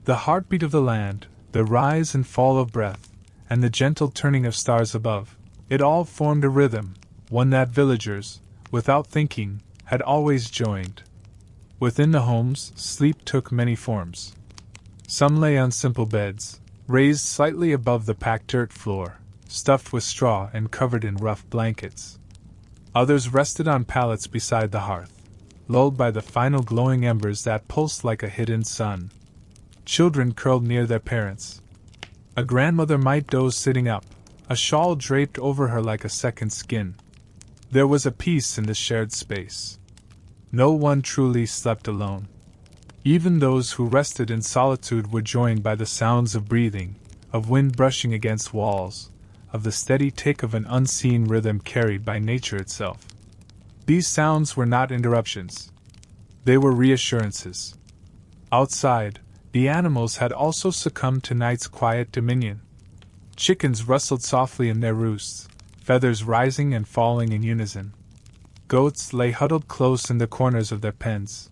The heartbeat of the land, the rise and fall of breath, and the gentle turning of stars above, it all formed a rhythm, one that villagers, without thinking, had always joined. Within the homes, sleep took many forms. Some lay on simple beds, raised slightly above the packed dirt floor, stuffed with straw and covered in rough blankets. Others rested on pallets beside the hearth, lulled by the final glowing embers that pulsed like a hidden sun. Children curled near their parents. A grandmother might doze sitting up, a shawl draped over her like a second skin. There was a peace in this shared space. No one truly slept alone. Even those who rested in solitude were joined by the sounds of breathing, of wind brushing against walls, of the steady tick of an unseen rhythm carried by nature itself. These sounds were not interruptions. They were reassurances. Outside, the animals had also succumbed to night's quiet dominion. Chickens rustled softly in their roosts, feathers rising and falling in unison. Goats lay huddled close in the corners of their pens.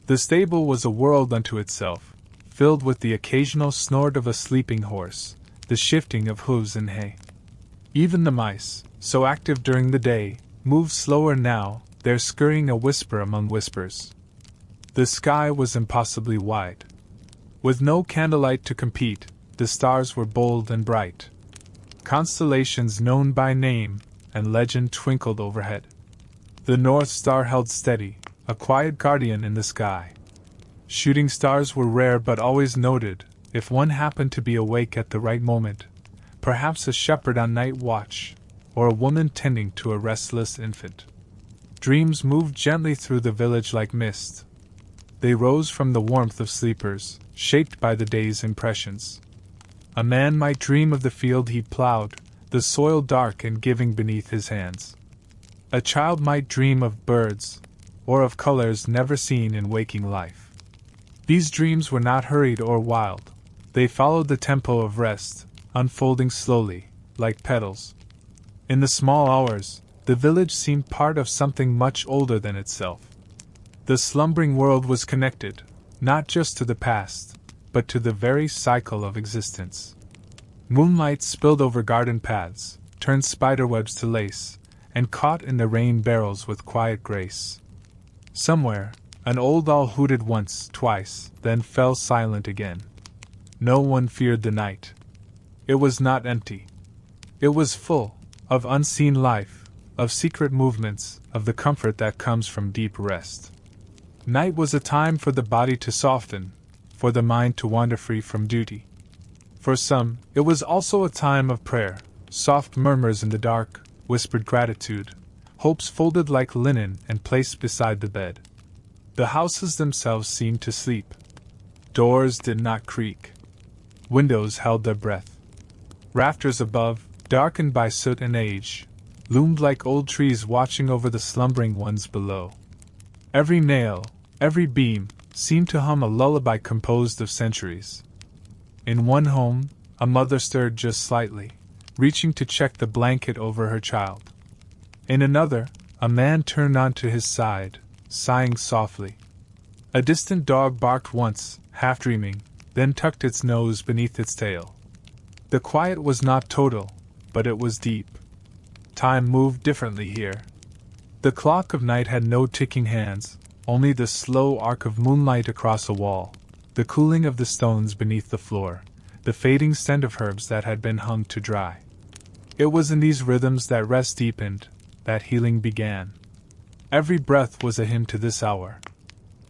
The stable was a world unto itself, filled with the occasional snort of a sleeping horse, the shifting of hooves in hay. Even the mice, so active during the day, moved slower now, their scurrying a whisper among whispers. The sky was impossibly wide. With no candlelight to compete, the stars were bold and bright. Constellations known by name and legend twinkled overhead. The North Star held steady, a quiet guardian in the sky. Shooting stars were rare but always noted, if one happened to be awake at the right moment. Perhaps a shepherd on night watch, or a woman tending to a restless infant. Dreams moved gently through the village like mist. They rose from the warmth of sleepers, shaped by the day's impressions. A man might dream of the field he plowed, the soil dark and giving beneath his hands. A child might dream of birds, or of colors never seen in waking life. These dreams were not hurried or wild. They followed the tempo of rest, unfolding slowly, like petals. In the small hours, the village seemed part of something much older than itself. The slumbering world was connected, not just to the past, but to the very cycle of existence. Moonlight spilled over garden paths, turned spiderwebs to lace, and caught in the rain barrels with quiet grace. Somewhere, an old owl hooted once, twice, then fell silent again. No one feared the night. It was not empty. It was full of unseen life, of secret movements, of the comfort that comes from deep rest. Night was a time for the body to soften, for the mind to wander free from duty. For some, it was also a time of prayer, soft murmurs in the dark, whispered gratitude, hopes folded like linen and placed beside the bed. The houses themselves seemed to sleep. Doors did not creak. Windows held their breath. Rafters above, darkened by soot and age, loomed like old trees watching over the slumbering ones below. Every nail, every beam, seemed to hum a lullaby composed of centuries. In one home, a mother stirred just slightly, reaching to check the blanket over her child. In another, a man turned onto his side, sighing softly. A distant dog barked once, half dreaming, then tucked its nose beneath its tail. The quiet was not total, but it was deep. Time moved differently here. The clock of night had no ticking hands, only the slow arc of moonlight across a wall, the cooling of the stones beneath the floor, the fading scent of herbs that had been hung to dry. It was in these rhythms that rest deepened, that healing began. Every breath was a hymn to this hour.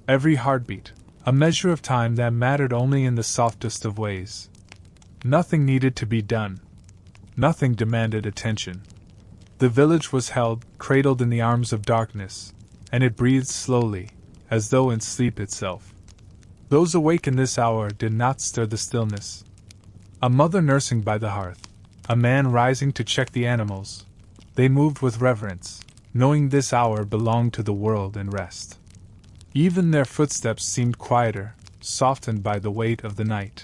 Every heartbeat, a measure of time that mattered only in the softest of ways. Nothing needed to be done. Nothing demanded attention. The village was held, cradled in the arms of darkness, and it breathed slowly, as though in sleep itself. Those awake in this hour did not stir the stillness. A mother nursing by the hearth, a man rising to check the animals, they moved with reverence, knowing this hour belonged to the world and rest. Even their footsteps seemed quieter, softened by the weight of the night.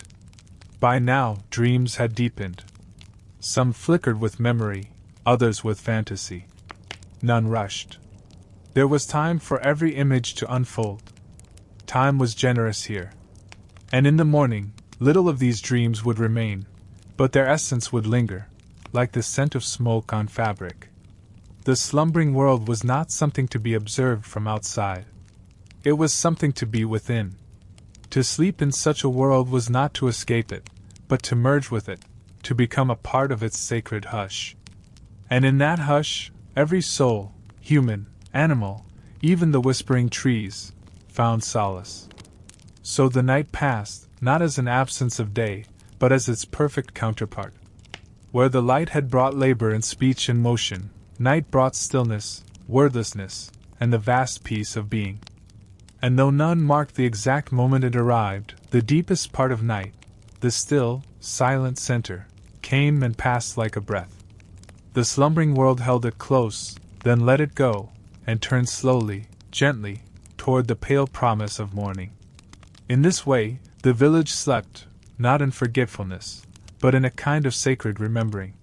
By now, dreams had deepened. Some flickered with memory, others with fantasy. None rushed. There was time for every image to unfold. Time was generous here. And in the morning, little of these dreams would remain, but their essence would linger, like the scent of smoke on fabric. The slumbering world was not something to be observed from outside. It was something to be within. To sleep in such a world was not to escape it, but to merge with it, to become a part of its sacred hush. And in that hush, every soul, human, animal, even the whispering trees, found solace. So the night passed, not as an absence of day, but as its perfect counterpart. Where the light had brought labor and speech and motion, night brought stillness, wordlessness, and the vast peace of being. And though none marked the exact moment it arrived, the deepest part of night, the still, silent center, came and passed like a breath. The slumbering world held it close, then let it go, and turned slowly, gently, toward the pale promise of morning. In this way, the village slept, not in forgetfulness, but in a kind of sacred remembering.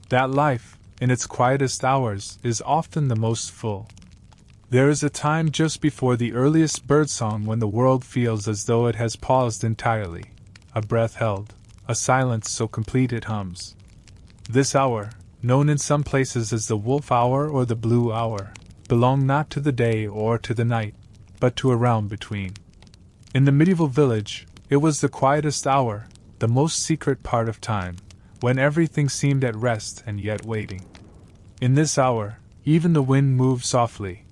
That life, in its quietest hours, is often the most full. There is a time just before the earliest birdsong when the world feels as though it has paused entirely, a breath held, a silence so complete it hums. This hour, known in some places as the wolf hour or the blue hour, belonged not to the day or to the night, but to a realm between. In the medieval village, it was the quietest hour, the most secret part of time, when everything seemed at rest and yet waiting. In this hour, even the wind moved softly,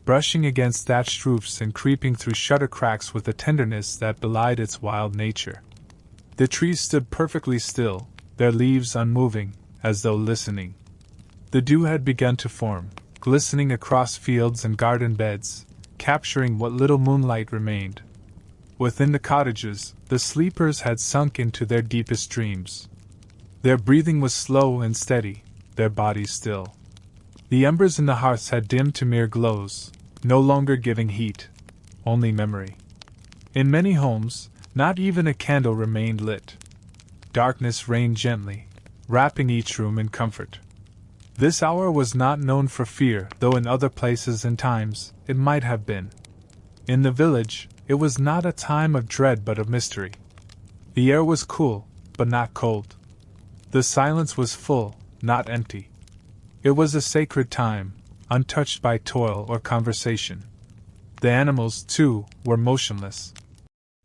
brushing against thatched roofs and creeping through shutter cracks with a tenderness that belied its wild nature. The trees stood perfectly still, their leaves unmoving, as though listening. The dew had begun to form, glistening across fields and garden beds, capturing what little moonlight remained. Within the cottages, the sleepers had sunk into their deepest dreams. Their breathing was slow and steady, their bodies still. The embers in the hearths had dimmed to mere glows, no longer giving heat, only memory. In many homes, not even a candle remained lit. Darkness reigned gently, wrapping each room in comfort. This hour was not known for fear, though in other places and times it might have been. In the village, it was not a time of dread but of mystery. The air was cool, but not cold. The silence was full, not empty. It was a sacred time, untouched by toil or conversation. The animals, too, were motionless.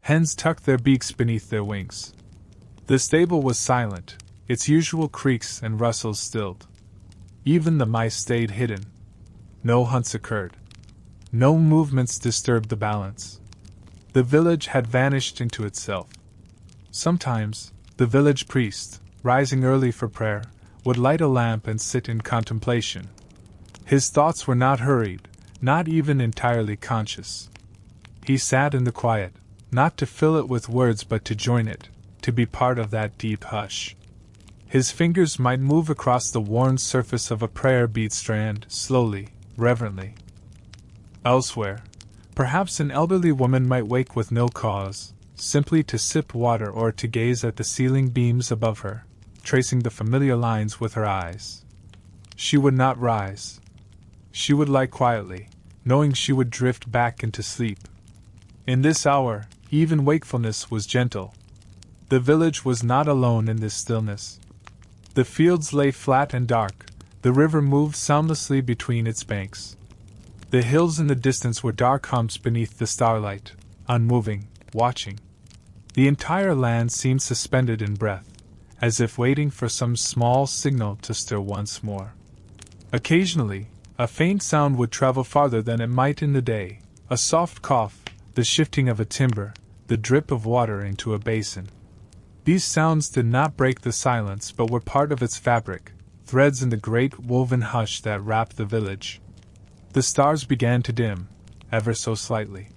Hens tucked their beaks beneath their wings. The stable was silent, its usual creaks and rustles stilled. Even the mice stayed hidden. No hunts occurred. No movements disturbed the balance. The village had vanished into itself. Sometimes, the village priest, rising early for prayer, would light a lamp and sit in contemplation. His thoughts were not hurried, not even entirely conscious. He sat in the quiet, not to fill it with words but to join it, to be part of that deep hush. His fingers might move across the worn surface of a prayer bead strand, slowly, reverently. Elsewhere, perhaps an elderly woman might wake with no cause, simply to sip water or to gaze at the ceiling beams above her, tracing the familiar lines with her eyes. She would not rise. She would lie quietly, knowing she would drift back into sleep. In this hour, even wakefulness was gentle. The village was not alone in this stillness. The fields lay flat and dark, the river moved soundlessly between its banks. The hills in the distance were dark humps beneath the starlight, unmoving, watching. The entire land seemed suspended in breath, as if waiting for some small signal to stir once more. Occasionally, a faint sound would travel farther than it might in the day, a soft cough, the shifting of a timber, the drip of water into a basin. These sounds did not break the silence but were part of its fabric, threads in the great woven hush that wrapped the village. The stars began to dim, ever so slightly.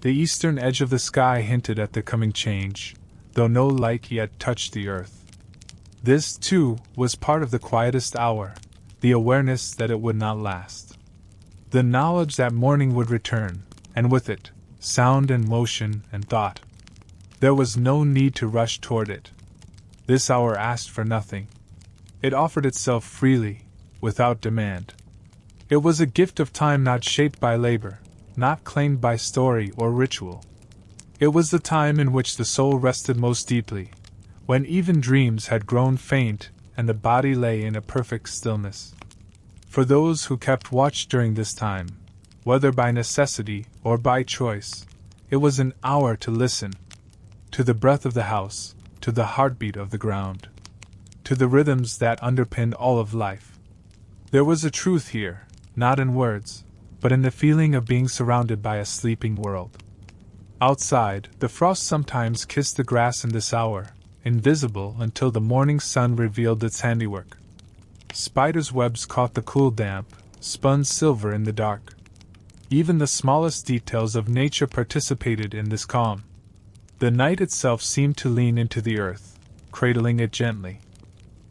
The eastern edge of the sky hinted at the coming change, though no light yet touched the earth. This, too, was part of the quietest hour, the awareness that it would not last. The knowledge that morning would return, and with it, sound and motion and thought. There was no need to rush toward it. This hour asked for nothing. It offered itself freely, without demand. It was a gift of time not shaped by labor, not claimed by story or ritual. It was the time in which the soul rested most deeply, when even dreams had grown faint and the body lay in a perfect stillness. For those who kept watch during this time, whether by necessity or by choice, it was an hour to listen, to the breath of the house, to the heartbeat of the ground, to the rhythms that underpin all of life. There was a truth here, not in words, but in the feeling of being surrounded by a sleeping world. Outside, the frost sometimes kissed the grass in this hour, invisible until the morning sun revealed its handiwork. Spiders' webs caught the cool damp, spun silver in the dark. Even the smallest details of nature participated in this calm. The night itself seemed to lean into the earth, cradling it gently.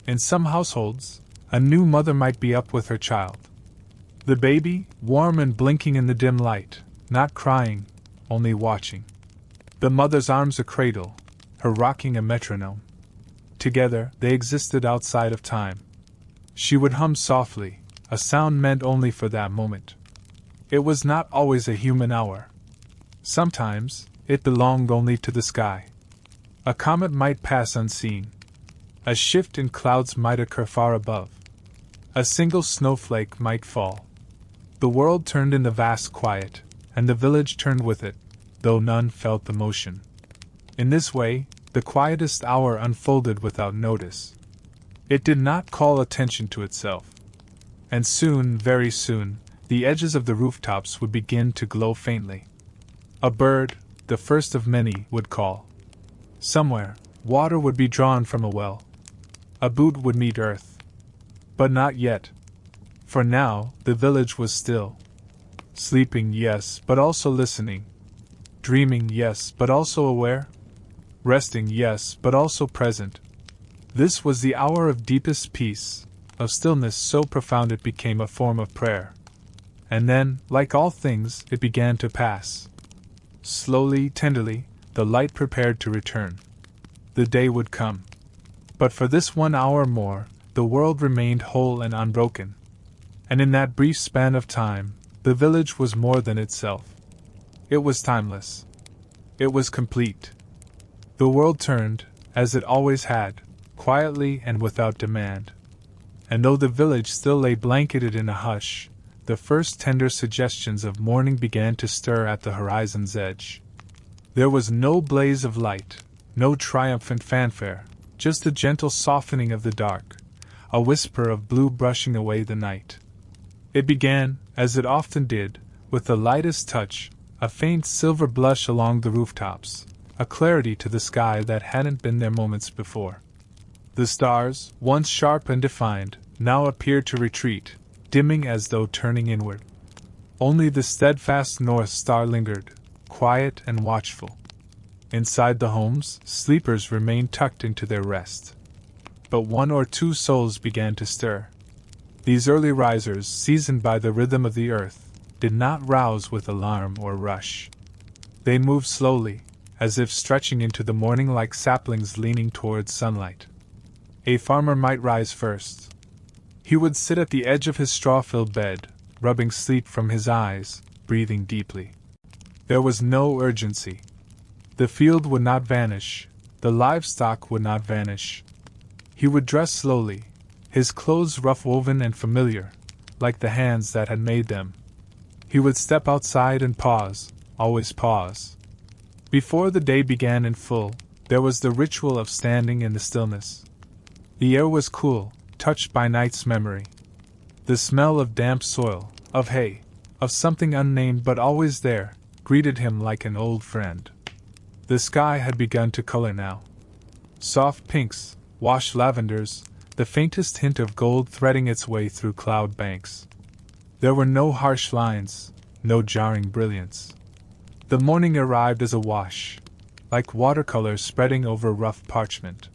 In some households, a new mother might be up with her child. The baby, warm and blinking in the dim light, not crying, only watching. The mother's arms a cradle, her rocking a metronome. Together, they existed outside of time. She would hum softly, a sound meant only for that moment. It was not always a human hour. Sometimes, it belonged only to the sky. A comet might pass unseen. A shift in clouds might occur far above. A single snowflake might fall. The world turned in the vast quiet, and the village turned with it, though none felt the motion. In this way, the quietest hour unfolded without notice. It did not call attention to itself. And soon, very soon, the edges of the rooftops would begin to glow faintly. A bird, the first of many, would call. Somewhere, water would be drawn from a well. A boot would meet earth. But not yet. For now, the village was still. Sleeping, yes, but also listening. Dreaming, yes, but also aware. Resting, yes, but also present. This was the hour of deepest peace, of stillness so profound it became a form of prayer. And then, like all things, it began to pass. Slowly, tenderly, the light prepared to return. The day would come. But for this 1 hour more, the world remained whole and unbroken. And in that brief span of time, the village was more than itself. It was timeless. It was complete. The world turned, as it always had, quietly and without demand. And though the village still lay blanketed in a hush, the first tender suggestions of morning began to stir at the horizon's edge. There was no blaze of light, no triumphant fanfare, just a gentle softening of the dark, a whisper of blue brushing away the night. It began, as it often did, with the lightest touch, a faint silver blush along the rooftops, a clarity to the sky that hadn't been there moments before. The stars, once sharp and defined, now appeared to retreat, dimming as though turning inward. Only the steadfast North Star lingered, quiet and watchful. Inside the homes, sleepers remained tucked into their rest. But 1 or 2 souls began to stir. These early risers, seasoned by the rhythm of the earth, did not rouse with alarm or rush. They moved slowly, as if stretching into the morning like saplings leaning towards sunlight. A farmer might rise first. He would sit at the edge of his straw-filled bed, rubbing sleep from his eyes, breathing deeply. There was no urgency. The field would not vanish, the livestock would not vanish. He would dress slowly, his clothes rough-woven and familiar, like the hands that had made them. He would step outside and pause, always pause. Before the day began in full, there was the ritual of standing in the stillness. The air was cool, touched by night's memory. The smell of damp soil, of hay, of something unnamed but always there, greeted him like an old friend. The sky had begun to color now. Soft pinks, washed lavenders, the faintest hint of gold threading its way through cloud banks. There were no harsh lines, no jarring brilliance. The morning arrived as a wash, like watercolor spreading over rough parchment.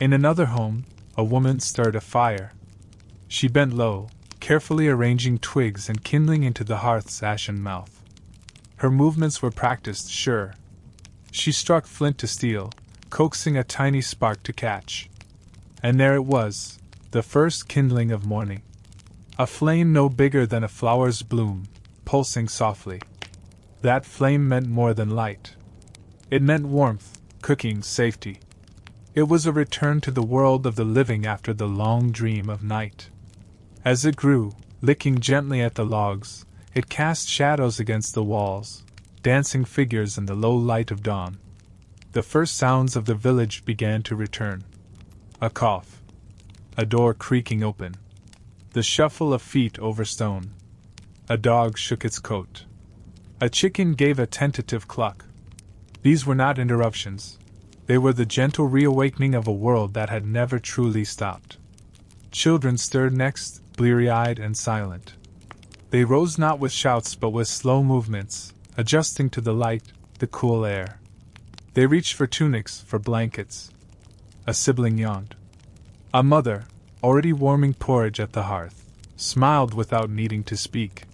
In another home, a woman stirred a fire. She bent low, carefully arranging twigs and kindling into the hearth's ashen mouth. Her movements were practiced, sure. She struck flint to steel, coaxing a tiny spark to catch. And there it was, the first kindling of morning. A flame no bigger than a flower's bloom, pulsing softly. That flame meant more than light. It meant warmth, cooking, safety. It was a return to the world of the living after the long dream of night. As it grew, licking gently at the logs, it cast shadows against the walls, dancing figures in the low light of dawn. The first sounds of the village began to return. A cough. A door creaking open. The shuffle of feet over stone. A dog shook its coat. A chicken gave a tentative cluck. These were not interruptions. They were the gentle reawakening of a world that had never truly stopped. Children stirred next, bleary-eyed and silent. They rose not with shouts but with slow movements, adjusting to the light, the cool air. They reached for tunics, for blankets. A sibling yawned. A mother, already warming porridge at the hearth, smiled without needing to speak.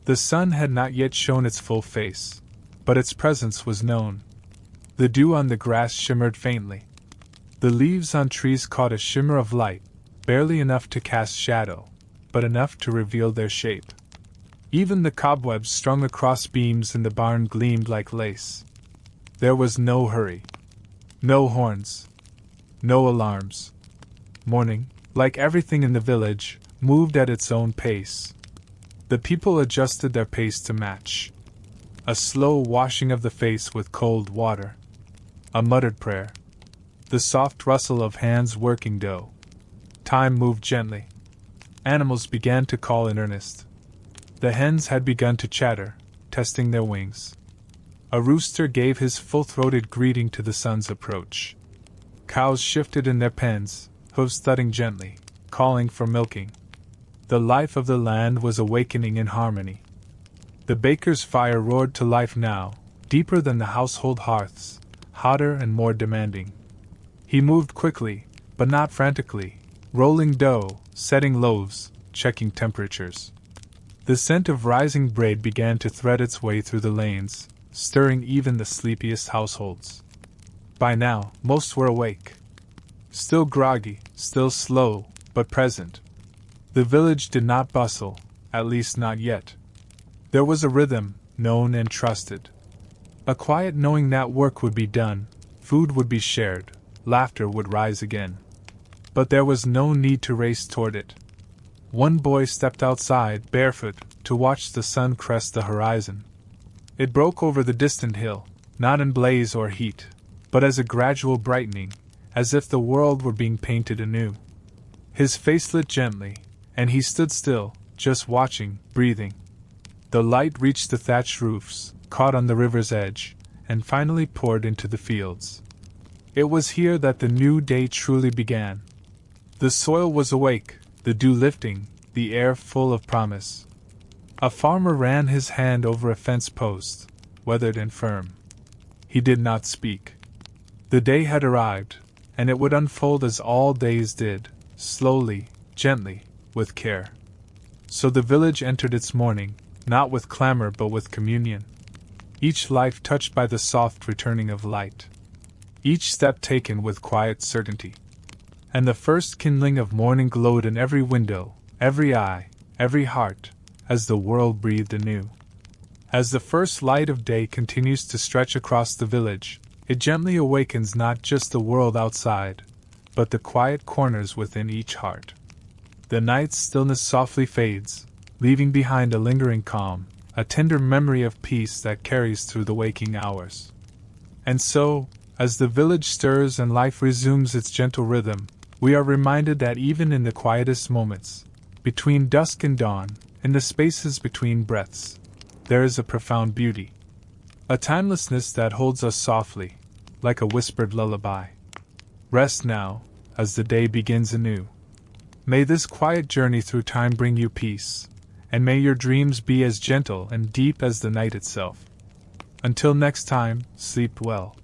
The sun had not yet shown its full face, but its presence was known. The dew on the grass shimmered faintly. The leaves on trees caught a shimmer of light, barely enough to cast shadow, but enough to reveal their shape. Even the cobwebs strung across beams in the barn gleamed like lace. There was no hurry. No horns. No alarms. Morning, like everything in the village, moved at its own pace. The people adjusted their pace to match. A slow washing of the face with cold water. A muttered prayer. The soft rustle of hands working dough. Time moved gently. Animals began to call in earnest. The hens had begun to chatter, testing their wings. A rooster gave his full-throated greeting to the sun's approach. Cows shifted in their pens, hooves thudding gently, calling for milking. The life of the land was awakening in harmony. The baker's fire roared to life now, deeper than the household hearths, hotter and more demanding. He moved quickly, but not frantically, rolling dough, setting loaves, checking temperatures. The scent of rising bread began to thread its way through the lanes, stirring even the sleepiest households. By now, most were awake. Still groggy, still slow, but present. The village did not bustle, at least not yet. There was a rhythm, known and trusted. A quiet knowing that work would be done, food would be shared, laughter would rise again. But there was no need to race toward it. One boy stepped outside, barefoot, to watch the sun crest the horizon. It broke over the distant hill, not in blaze or heat, but as a gradual brightening, as if the world were being painted anew. His face lit gently, and he stood still, just watching, breathing. The light reached the thatched roofs, caught on the river's edge, and finally poured into the fields. It was here that the new day truly began. The soil was awake, the dew lifting, the air full of promise. A farmer ran his hand over a fence post, weathered and firm. He did not speak. The day had arrived, and it would unfold as all days did, slowly, gently, with care. So the village entered its morning, not with clamor but with communion. Each life touched by the soft returning of light. Each step taken with quiet certainty. And the first kindling of morning glowed in every window, every eye, every heart, as the world breathed anew. As the first light of day continues to stretch across the village, it gently awakens not just the world outside, but the quiet corners within each heart. The night's stillness softly fades, leaving behind a lingering calm, a tender memory of peace that carries through the waking hours. And so, as the village stirs and life resumes its gentle rhythm, we are reminded that even in the quietest moments, between dusk and dawn, in the spaces between breaths, there is a profound beauty. A timelessness that holds us softly, like a whispered lullaby. Rest now, as the day begins anew. May this quiet journey through time bring you peace, and may your dreams be as gentle and deep as the night itself. Until next time, sleep well.